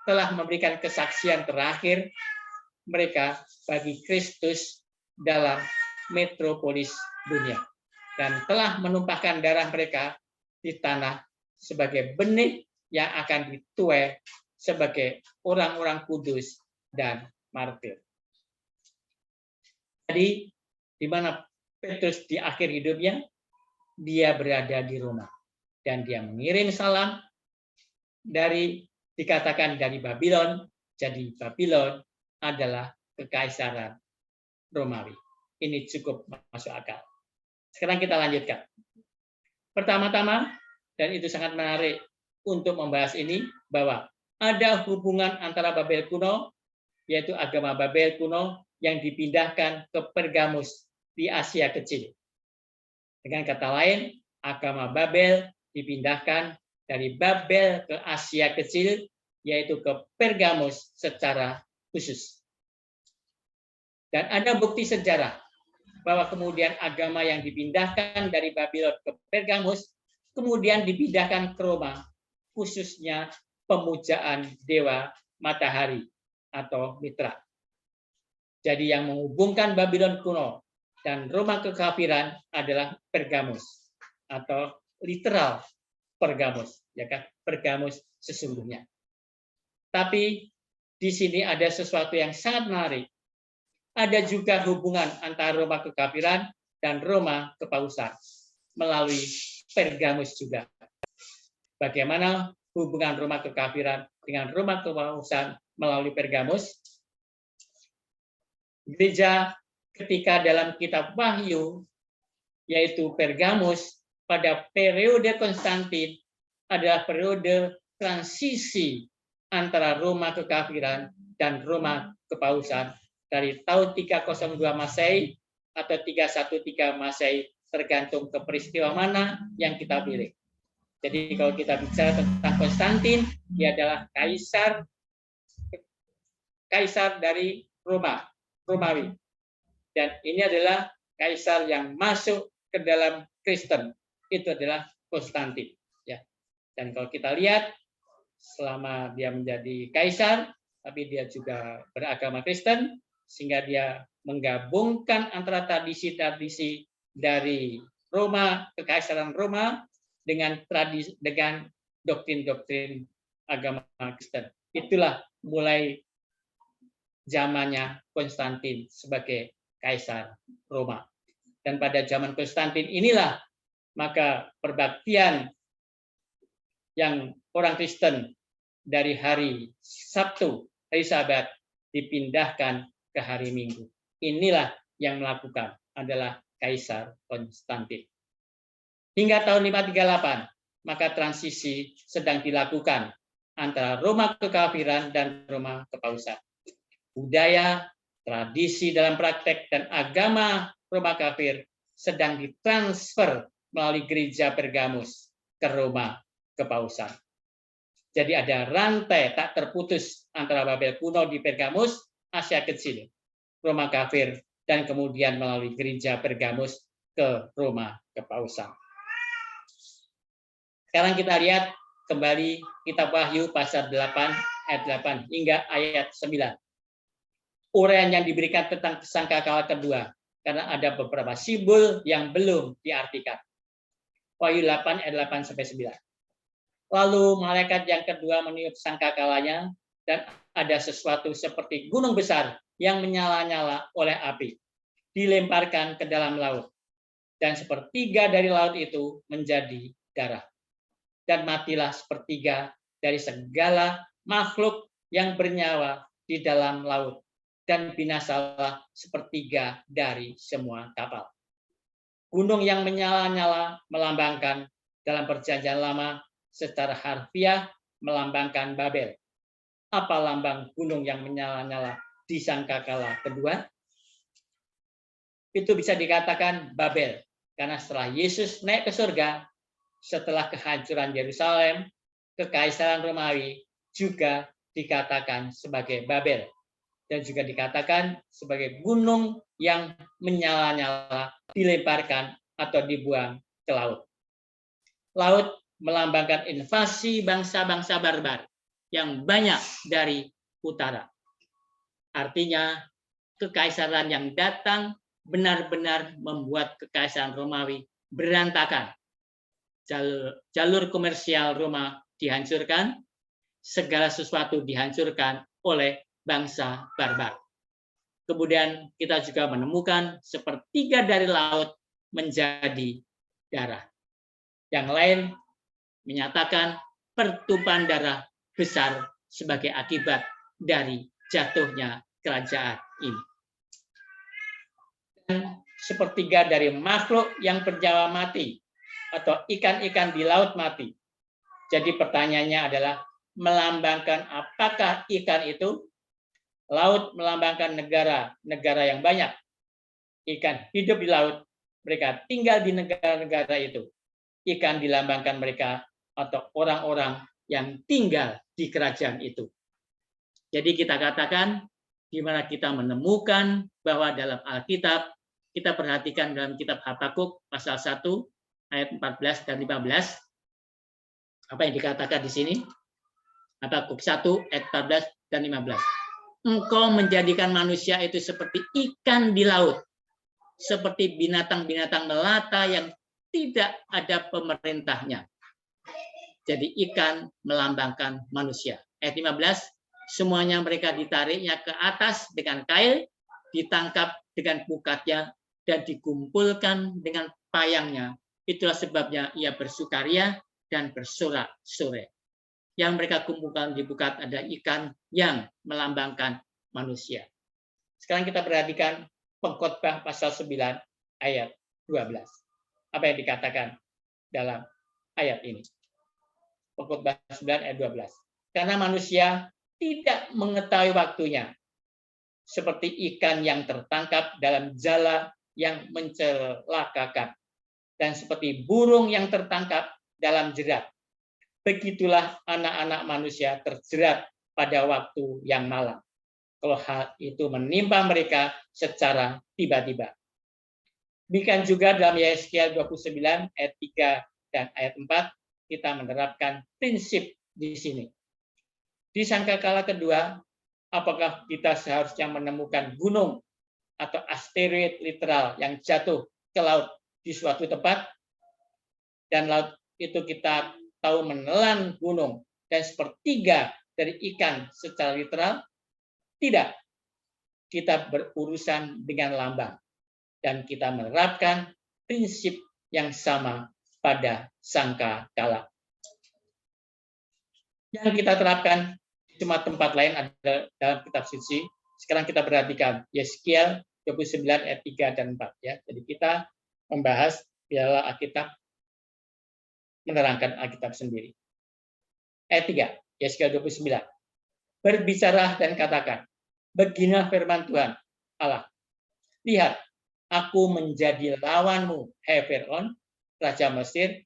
Speaker 1: telah memberikan kesaksian terakhir mereka bagi Kristus dalam metropolis dunia, dan telah menumpahkan darah mereka di tanah sebagai benih yang akan dituai sebagai orang-orang kudus dan martir. Jadi, di mana Petrus di akhir hidupnya, dia berada di Roma. Dan dia mengirim salam dikatakan dari Babylon. Jadi Babylon adalah kekaisaran Romawi. Ini cukup masuk akal. Sekarang kita lanjutkan. Pertama-tama, dan itu sangat menarik untuk membahas ini, bahwa ada hubungan antara Babel kuno, yaitu agama Babel kuno yang dipindahkan ke Pergamus di Asia Kecil. Dengan kata lain, agama Babel dipindahkan dari Babel ke Asia Kecil, yaitu ke Pergamus secara khusus. Dan ada bukti sejarah bahwa kemudian agama yang dipindahkan dari Babylon ke Pergamus kemudian dipindahkan ke Roma, khususnya pemujaan dewa matahari atau Mitra. Jadi yang menghubungkan Babylon kuno dan Roma kekafiran adalah Pergamus atau literal Pergamus, ya kan? Pergamus sesungguhnya. Tapi di sini ada sesuatu yang sangat menarik. Ada juga hubungan antara Roma kekafiran dan Roma kepausan melalui Pergamus juga. Bagaimana hubungan Roma kekafiran dengan Roma kepausan melalui Pergamus? Gereja ketika dalam kitab Wahyu, yaitu Pergamus, pada periode Konstantin adalah periode transisi antara Roma kekafiran dan Roma kepausan dari tahun 302 Masehi atau 313 Masehi, tergantung ke peristiwa mana yang kita pilih. Jadi kalau kita bicara tentang Konstantin, dia adalah kaisar dari Romawi. Dan ini adalah kaisar yang masuk ke dalam Kristen. Itu adalah Konstantin. Ya. Dan kalau kita lihat, selama dia menjadi kaisar, tapi dia juga beragama Kristen, sehingga dia menggabungkan antara tradisi-tradisi dari Roma, kekaisaran Roma, dengan doktrin-doktrin agama Kristen. Itulah mulai zamannya Konstantin sebagai kaisar Roma. Dan pada zaman Konstantin inilah maka perbaktian yang orang Kristen dari hari Sabtu, hari Sabat, dipindahkan ke hari Minggu. inilah yang melakukan adalah Kaisar Konstantin. Hingga tahun 538, maka transisi sedang dilakukan antara Roma kekafiran dan Roma kepausan. Budaya, tradisi dalam praktek, dan agama Roma kafir sedang ditransfer melalui gereja Pergamus ke Roma kepausan. Jadi ada rantai tak terputus antara Babel kuno di Pergamus, Asia Kecil, Roma kafir, dan kemudian melalui gereja Pergamus ke Roma kepausan. Sekarang kita lihat kembali kitab Wahyu pasal 8 ayat 8 hingga ayat 9. Uraian yang diberikan tentang sangkakala kedua, karena ada beberapa simbol yang belum diartikan. Wahyu 8 ayat 8 sampai 9. Lalu malaikat yang kedua meniup sangkakalanya, dan ada sesuatu seperti gunung besar yang menyala-nyala oleh api, dilemparkan ke dalam laut. Dan sepertiga dari laut itu menjadi darah. Dan matilah sepertiga dari segala makhluk yang bernyawa di dalam laut. Dan binasalah sepertiga dari semua kapal. Gunung yang menyala-nyala melambangkan dalam perjanjian lama secara harfiah melambangkan Babel. Apa lambang gunung yang menyala-nyala di sangkakala kedua? Itu bisa dikatakan Babel. Karena setelah Yesus naik ke surga, setelah kehancuran Yerusalem, kekaisaran Romawi juga dikatakan sebagai Babel. Dan juga dikatakan sebagai gunung yang menyala-nyala, dilemparkan atau dibuang ke laut. Laut melambangkan invasi bangsa-bangsa barbar yang banyak dari utara. Artinya, kekaisaran yang datang benar-benar membuat kekaisaran Romawi berantakan. Jalur komersial Roma dihancurkan, segala sesuatu dihancurkan oleh bangsa barbar. Kemudian kita juga menemukan sepertiga dari laut menjadi darah. Yang lain menyatakan pertumpahan darah besar sebagai akibat dari jatuhnya kerajaan ini. Dan sepertiga dari makhluk yang bernyawa mati atau ikan-ikan di laut mati. Jadi pertanyaannya adalah melambangkan apakah ikan itu? Laut melambangkan negara yang banyak. Ikan hidup di laut, mereka tinggal di negara-negara itu. Ikan dilambangkan mereka atau orang-orang yang tinggal di kerajaan itu. Jadi kita katakan, di mana kita menemukan bahwa dalam Alkitab, kita perhatikan dalam kitab Habakuk pasal 1 ayat 14 dan 15. Apa yang dikatakan di sini? Habakuk 1 ayat 14 dan 15. Engkau menjadikan manusia itu seperti ikan di laut, seperti binatang-binatang melata yang tidak ada pemerintahnya. Jadi ikan melambangkan manusia. Ayat 15, semuanya mereka ditariknya ke atas dengan kail, ditangkap dengan pukatnya, dan dikumpulkan dengan payangnya. Itulah sebabnya ia bersukaria dan bersorak-sorai. Yang mereka kumpulkan di pukat ada ikan yang melambangkan manusia. Sekarang kita perhatikan Pengkhotbah pasal 9 ayat 12. Apa yang dikatakan dalam ayat ini? Pengkhotbah 9 ayat 12. Karena manusia tidak mengetahui waktunya, seperti ikan yang tertangkap dalam jala yang mencelakakan, dan seperti burung yang tertangkap dalam jerat. Begitulah anak-anak manusia terjerat pada waktu yang malam, kalau hal itu menimpa mereka secara tiba-tiba. Demikian juga dalam Yeskiel 29 ayat 3 dan ayat 4, kita menerapkan prinsip di sini. Di sangkakala kedua, apakah kita seharusnya menemukan gunung atau asteroid literal yang jatuh ke laut di suatu tempat, dan laut itu kita tahu menelan gunung dan sepertiga dari ikan secara literal? Tidak. Kita berurusan dengan lambang dan kita menerapkan prinsip yang sama pada sangkakala. Yang kita terapkan cuma tempat lain ada dalam kitab suci. Sekarang kita perhatikan Yeskiel 29 ayat 3 dan 4 ya. Jadi kita membahas biarlah Alkitab menerangkan Alkitab sendiri. Ayat 3, Yesaya 29. Berbicara dan katakan, beginilah firman Tuhan Allah. Lihat, aku menjadi lawanmu, hai Firaun, raja Mesir,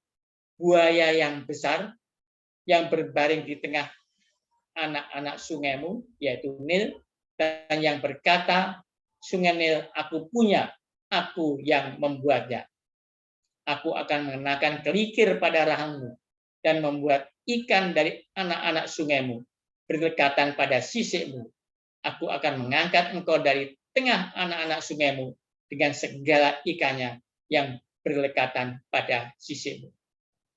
Speaker 1: buaya yang besar yang berbaring di tengah anak-anak sungaimu, yaitu Nil, dan yang berkata, sungai Nil aku punya, aku yang membuatnya. Aku akan mengenakan kelikir pada rahangmu dan membuat ikan dari anak-anak sungaimu berdekatan pada sisikmu. Aku akan mengangkat engkau dari tengah anak-anak sungaimu dengan segala ikannya yang berdekatan pada sisikmu.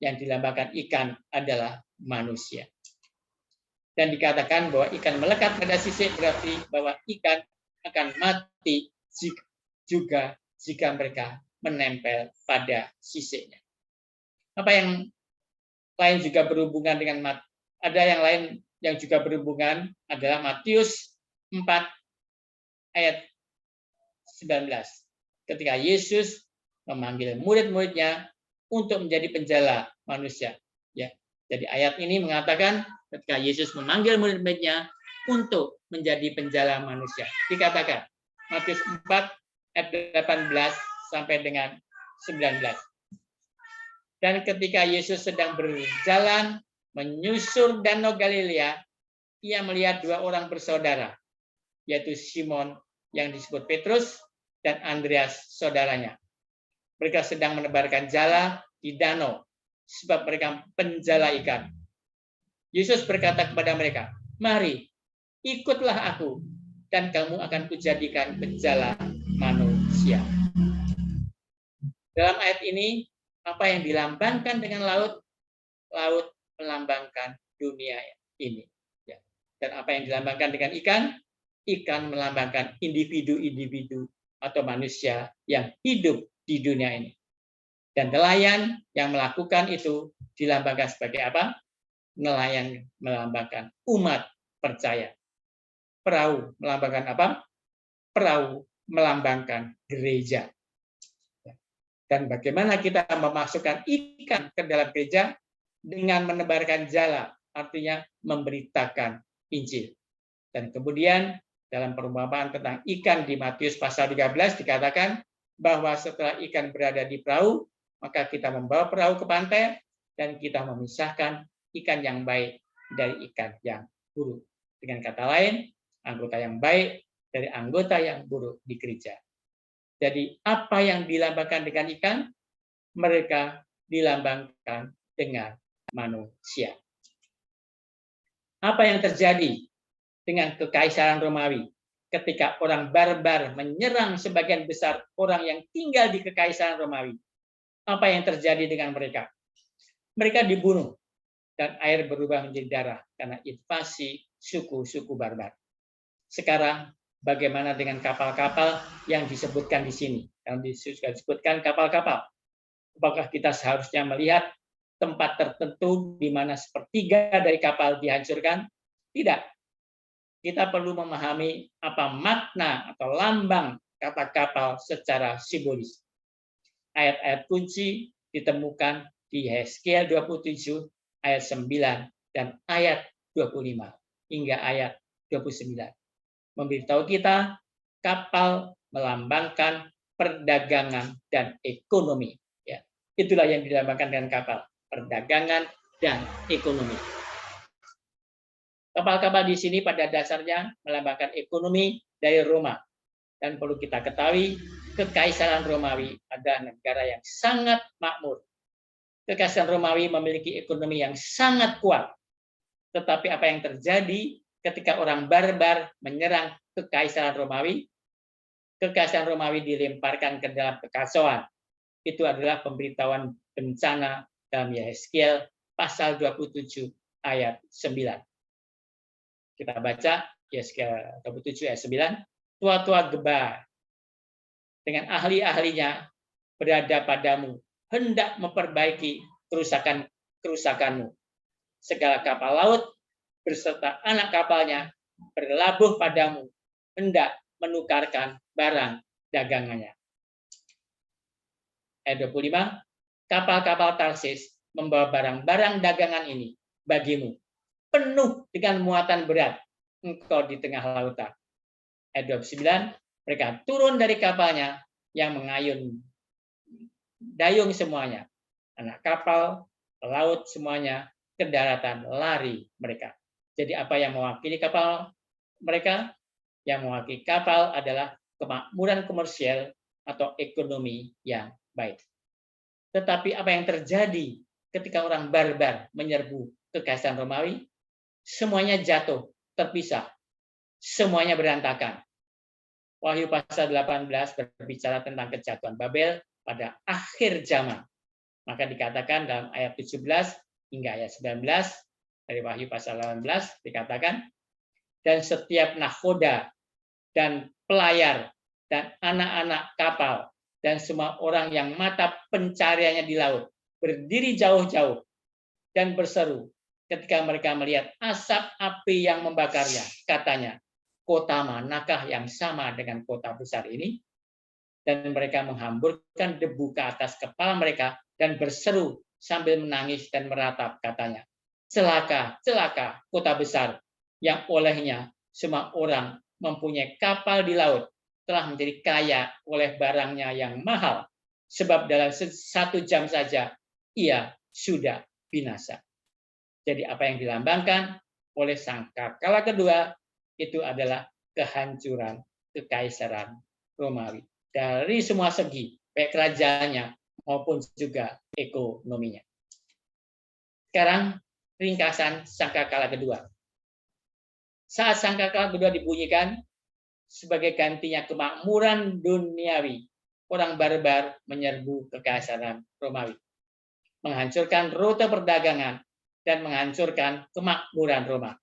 Speaker 1: Yang dilambangkan ikan adalah manusia. Dan dikatakan bahwa ikan melekat pada sisik berarti bahwa ikan akan mati juga jika mereka menempel pada sisiknya. Apa yang lain juga berhubungan dengan ada yang lain yang juga berhubungan adalah Matius 4 ayat 19. Ketika Yesus memanggil murid-muridnya untuk menjadi penjala manusia. Ya. Jadi ayat ini mengatakan ketika Yesus memanggil murid-muridnya untuk menjadi penjala manusia. Dikatakan Matius 4 ayat 18 sampai dengan 19. Dan ketika Yesus sedang berjalan menyusur Danau Galilea, ia melihat dua orang bersaudara, yaitu Simon yang disebut Petrus dan Andreas saudaranya. Mereka sedang menebarkan jala di danau, sebab mereka penjala ikan. Yesus berkata kepada mereka, mari, ikutlah aku, dan kamu akan kujadikan penjala manusia. Dalam ayat ini, apa yang dilambangkan dengan laut? Laut melambangkan dunia ini. Dan apa yang dilambangkan dengan ikan? Ikan melambangkan individu-individu atau manusia yang hidup di dunia ini. Dan nelayan yang melakukan itu dilambangkan sebagai apa? Nelayan melambangkan umat percaya. Perahu melambangkan apa? Perahu melambangkan gereja. Dan bagaimana kita memasukkan ikan ke dalam gereja? Dengan menebarkan jala, artinya memberitakan Injil. Dan kemudian dalam perumpamaan tentang ikan di Matius pasal 13 dikatakan bahwa setelah ikan berada di perahu, maka kita membawa perahu ke pantai dan kita memisahkan ikan yang baik dari ikan yang buruk. Dengan kata lain, anggota yang baik dari anggota yang buruk di gereja. Jadi apa yang dilambangkan dengan ikan? Mereka dilambangkan dengan manusia. Apa yang terjadi dengan kekaisaran Romawi ketika orang barbar menyerang sebagian besar orang yang tinggal di kekaisaran Romawi? Apa yang terjadi dengan mereka? Mereka dibunuh dan air berubah menjadi darah karena invasi suku-suku barbar. Sekarang bagaimana dengan kapal-kapal yang disebutkan di sini? Yang disebutkan kapal-kapal. Apakah kita seharusnya melihat tempat tertentu di mana sepertiga dari kapal dihancurkan? Tidak. Kita perlu memahami apa makna atau lambang kata kapal secara simbolis. Ayat-ayat kunci ditemukan di Yeskiel 27 ayat 9 dan ayat 25 hingga ayat 29. Memberitahu kita kapal melambangkan perdagangan dan ekonomi. Ya, itulah yang dilambangkan dengan kapal, perdagangan dan ekonomi. Kapal-kapal di sini pada dasarnya melambangkan ekonomi dari Roma. Dan perlu kita ketahui, Kekaisaran Romawi adalah negara yang sangat makmur. Kekaisaran Romawi memiliki ekonomi yang sangat kuat. Tetapi apa yang terjadi ketika orang barbar menyerang Kekaisaran Romawi? Kekaisaran Romawi dilemparkan ke dalam kekacauan. Itu adalah pemberitahuan bencana dalam Yeskiel pasal 27 ayat 9. Kita baca Yeskiel 27 ayat 9. Tua-tua Geba dengan ahli-ahlinya berada padamu, hendak memperbaiki kerusakanmu. Segala kapal laut beserta anak kapalnya berlabuh padamu, hendak menukarkan barang dagangannya. Ayat 25, kapal-kapal Tarsis membawa barang-barang dagangan ini bagimu, penuh dengan muatan berat, engkau di tengah lautan. Ayat 29, mereka turun dari kapalnya yang mengayun dayung semuanya, anak kapal, pelaut semuanya, ke daratan lari mereka. Jadi apa yang mewakili kapal mereka? Yang mewakili kapal adalah kemakmuran komersial atau ekonomi yang baik. Tetapi apa yang terjadi ketika orang barbar menyerbu kekaisaran Romawi? Semuanya jatuh, terpisah. Semuanya berantakan. Wahyu pasal 18 berbicara tentang kejatuhan Babel pada akhir zaman. Maka dikatakan dalam ayat 17 hingga ayat 19 dari Wahyu pasal 18 dikatakan, dan setiap nahkoda dan pelayar dan anak-anak kapal dan semua orang yang mata pencariannya di laut berdiri jauh-jauh dan berseru ketika mereka melihat asap api yang membakarnya. Katanya, kota manakah yang sama dengan kota besar ini? Dan mereka menghamburkan debu ke atas kepala mereka dan berseru sambil menangis dan meratap. Katanya, celaka, celaka kota besar yang olehnya semua orang mempunyai kapal di laut telah menjadi kaya oleh barangnya yang mahal, sebab dalam 1 jam saja ia sudah binasa. Jadi apa yang dilambangkan oleh sangkakala kedua itu adalah kehancuran kekaisaran Romawi dari semua segi, baik kerajaannya maupun juga ekonominya. Sekarang ringkasan sangkakala kedua. Saat sangkakala kedua dibunyikan, sebagai gantinya kemakmuran duniawi, orang barbar menyerbu kekaisaran Romawi, menghancurkan rute perdagangan dan menghancurkan kemakmuran Roma.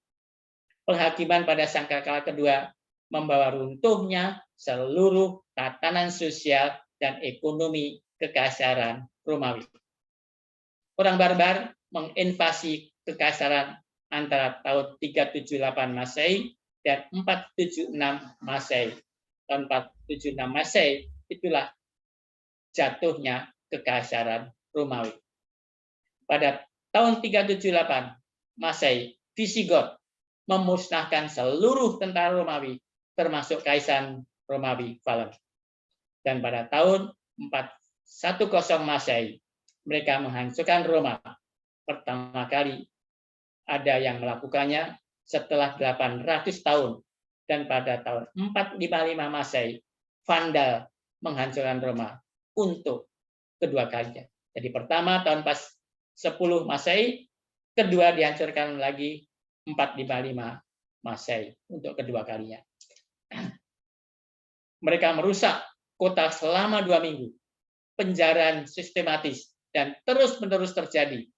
Speaker 1: Penghakiman pada sangkakala kedua membawa runtuhnya seluruh tatanan sosial dan ekonomi kekaisaran Romawi. Orang barbar menginvasi kekaisaran antara tahun 378 Masehi dan 476 Masehi. Tahun 476 Masehi itulah jatuhnya kekaisaran Romawi. Pada tahun 378 Masehi, Visigoth memusnahkan seluruh tentara Romawi, termasuk Kaisar Romawi Valens. Dan pada tahun 410 Masehi, mereka menghancurkan Roma. Pertama kali ada yang melakukannya setelah 800 tahun. Dan pada tahun 455 Masehi, Vandal menghancurkan Roma untuk kedua kalinya. Jadi pertama tahun 10 Masehi, kedua dihancurkan lagi 455 Masehi untuk kedua kalinya. Mereka merusak kota selama 2 minggu. Penjaraan sistematis dan terus-menerus terjadi.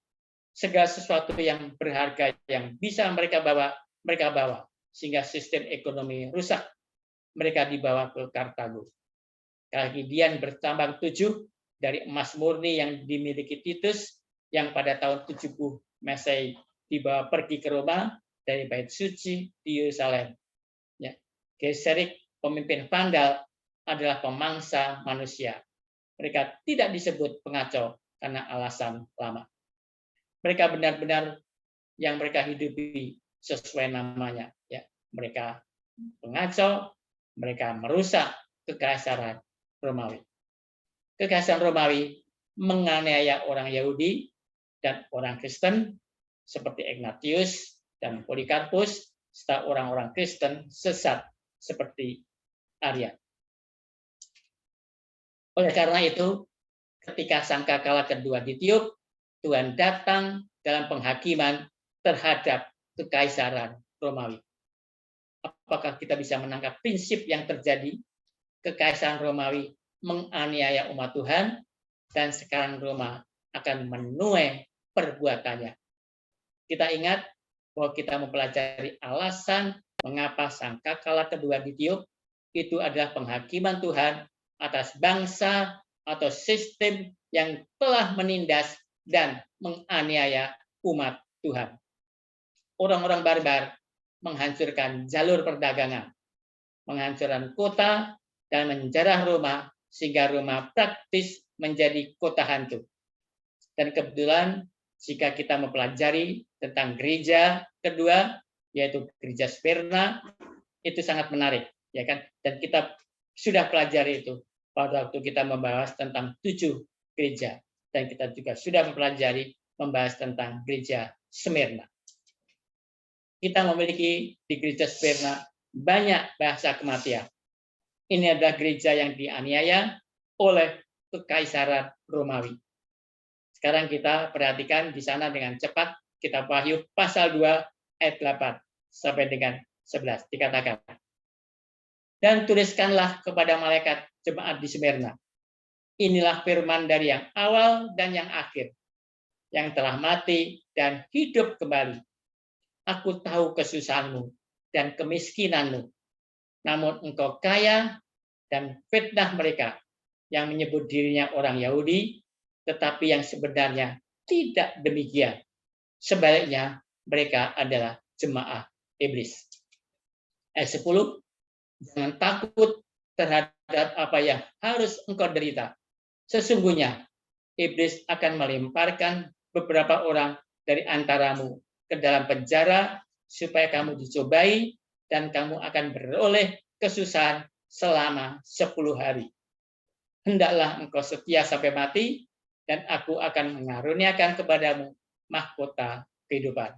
Speaker 1: Segala sesuatu yang berharga yang bisa mereka bawa, sehingga sistem ekonomi rusak. Mereka dibawa ke Kartago. Kemudian bertambah 7 dari emas murni yang dimiliki Titus, yang pada tahun 70 Masehi dibawa pergi ke Roma dari Bait Suci di Yerusalem. Ya. Geserik, pemimpin Vandal, adalah pemangsa manusia. Mereka tidak disebut pengacau karena alasan lama. Mereka benar-benar yang mereka hidupi sesuai namanya. Ya. Mereka pengacau, mereka merusak kekaisaran Romawi. Kekaisaran Romawi menganiaya orang Yahudi dan orang Kristen seperti Ignatius dan Polikarpus, serta orang-orang Kristen sesat seperti Arya. Oleh karena itu, ketika sangkakala kedua ditiup, Tuhan datang dalam penghakiman terhadap kekaisaran Romawi. Apakah kita bisa menangkap prinsip yang terjadi? Kekaisaran Romawi menganiaya umat Tuhan, dan sekarang Roma akan menuai perbuatannya. Kita ingat bahwa kita mempelajari alasan mengapa sangkakala kedua ditiup, itu adalah penghakiman Tuhan atas bangsa atau sistem yang telah menindas dan menganiaya umat Tuhan. Orang-orang barbar menghancurkan jalur perdagangan, menghancurkan kota, dan menjarah Roma sehingga Roma praktis menjadi kota hantu. Dan kebetulan jika kita mempelajari tentang gereja kedua, yaitu gereja Smyrna, itu sangat menarik, ya kan? Dan kita sudah pelajari itu pada waktu kita membahas tentang 7 gereja, dan kita juga sudah mempelajari membahas tentang gereja Smyrna. Kita memiliki di gereja Smyrna banyak bahasa kematian. Ini adalah gereja yang dianiaya oleh Kekaisaran Romawi. Sekarang kita perhatikan di sana dengan cepat, kitab Wahyu pasal 2 ayat 8 sampai dengan 11 dikatakan. Dan tuliskanlah kepada malaikat jemaat di Smyrna. Inilah firman dari yang awal dan yang akhir, yang telah mati dan hidup kembali. Aku tahu kesusahanmu dan kemiskinanmu, namun engkau kaya dan fitnah mereka yang menyebut dirinya orang Yahudi, tetapi yang sebenarnya tidak demikian. Sebaliknya, mereka adalah jemaah iblis. Ayat 10, jangan takut terhadap apa yang harus engkau derita. Sesungguhnya, iblis akan melemparkan beberapa orang dari antaramu ke dalam penjara supaya kamu dicobai dan kamu akan beroleh kesusahan selama 10 hari. Hendaklah engkau setia sampai mati, dan aku akan mengaruniakan kepadamu mahkota kehidupan.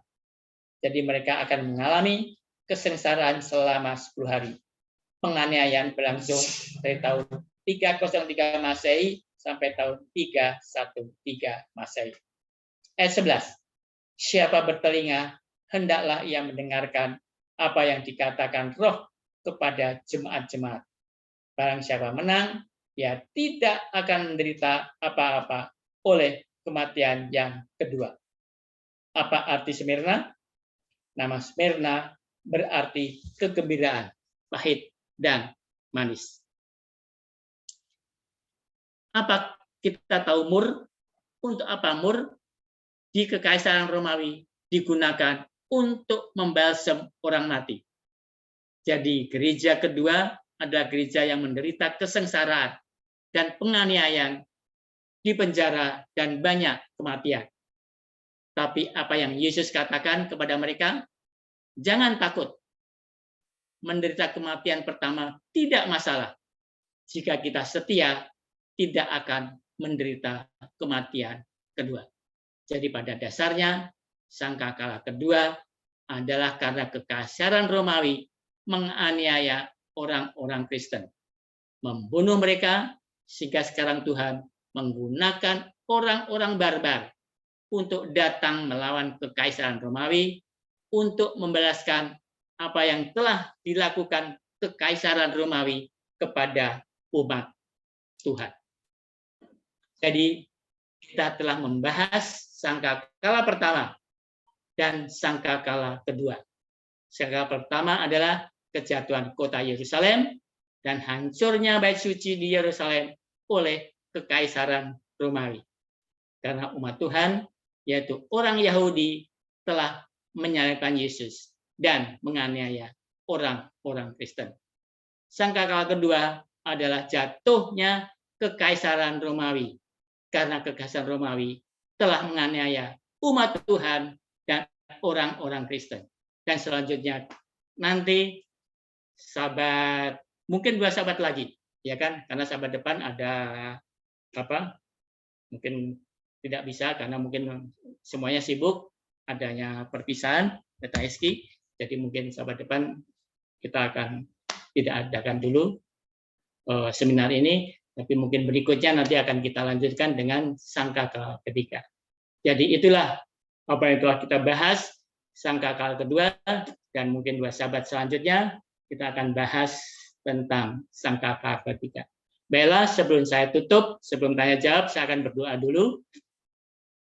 Speaker 1: Jadi mereka akan mengalami kesengsaraan selama 10 hari. Penganiayaan berlangsung dari tahun 303 Masehi sampai tahun 313 Masehi. Ayat 11. Siapa bertelinga, hendaklah ia mendengarkan apa yang dikatakan Roh kepada jemaat-jemaat. Barang siapa menang, ia tidak akan menderita apa-apa oleh kematian yang kedua. Apa arti Smyrna? Nama Smyrna berarti kegembiraan, pahit dan manis. Apa kita tahu mur? Untuk apa mur? Di Kekaisaran Romawi digunakan untuk membalsem orang mati. Jadi gereja kedua adalah gereja yang menderita kesengsaraan dan penganiayaan, di penjara, dan banyak kematian. Tapi apa yang Yesus katakan kepada mereka? Jangan takut. Menderita kematian pertama tidak masalah. Jika kita setia, tidak akan menderita kematian kedua. Jadi pada dasarnya, sangkakala kedua adalah karena Kekaisaran Romawi menganiaya orang-orang Kristen. Membunuh mereka, sehingga sekarang Tuhan menggunakan orang-orang barbar untuk datang melawan Kekaisaran Romawi untuk membalaskan apa yang telah dilakukan Kekaisaran Romawi kepada umat Tuhan. Jadi kita telah membahas sangkakala pertama dan sangkakala kedua. Sangkakala pertama adalah kejatuhan kota Yerusalem dan hancurnya bait suci di Yerusalem oleh Kekaisaran Romawi. Karena umat Tuhan, yaitu orang Yahudi, telah menyalibkan Yesus dan menganiaya orang-orang Kristen. Sangkakala kedua adalah jatuhnya Kekaisaran Romawi. Karena Kekaisaran Romawi telah menganiaya umat Tuhan dan orang-orang Kristen. Dan selanjutnya nanti sahabat, mungkin 2 sahabat lagi, ya kan? Karena sahabat depan ada apa? Mungkin tidak bisa karena mungkin semuanya sibuk, adanya perpisahan data Eski. Jadi mungkin sahabat depan kita akan tidak adakan dulu seminar ini, tapi mungkin berikutnya nanti akan kita lanjutkan dengan sangkakala ketiga. Jadi itulah apa yang telah kita bahas sangkakala kedua, dan mungkin 2 sahabat selanjutnya kita akan bahas tentang sangkakala ketiga. Baiklah, sebelum saya tutup, sebelum tanya jawab, saya akan berdoa dulu.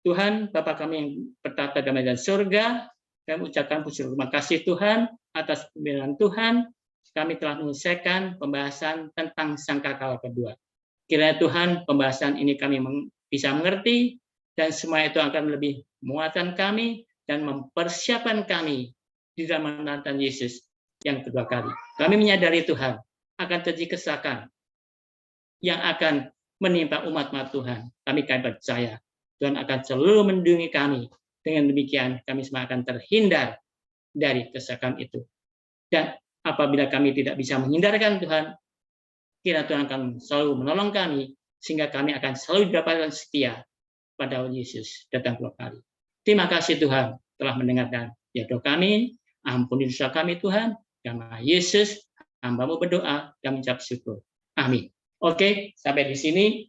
Speaker 1: Tuhan, Bapa kami yang bertata di dalam surga, kami ucapkan puji terima kasih Tuhan atas pembimbingan Tuhan. Kami telah menyelesaikan pembahasan tentang sangkakala kedua. Kiranya Tuhan, pembahasan ini kami bisa mengerti, dan semua itu akan lebih menguatkan kami dan mempersiapkan kami di dalam menanti Yesus yang kedua kali. Kami menyadari Tuhan akan terjadi kesalahan yang akan menimpa umat-umat Tuhan. Kami percaya Tuhan akan selalu melindungi kami. Dengan demikian kami semua akan terhindar dari kesesakan itu. Dan apabila kami tidak bisa menghindarkan Tuhan, kira Tuhan akan selalu menolong kami, sehingga kami akan selalu didapatkan setia pada Yesus datang dua kali. Terima kasih Tuhan telah mendengarkan doa kami. Ampuni dosa kami Tuhan. Karena Yesus, hamba-Mu berdoa dan mengucap syukur. Amin. Oke, sampai di sini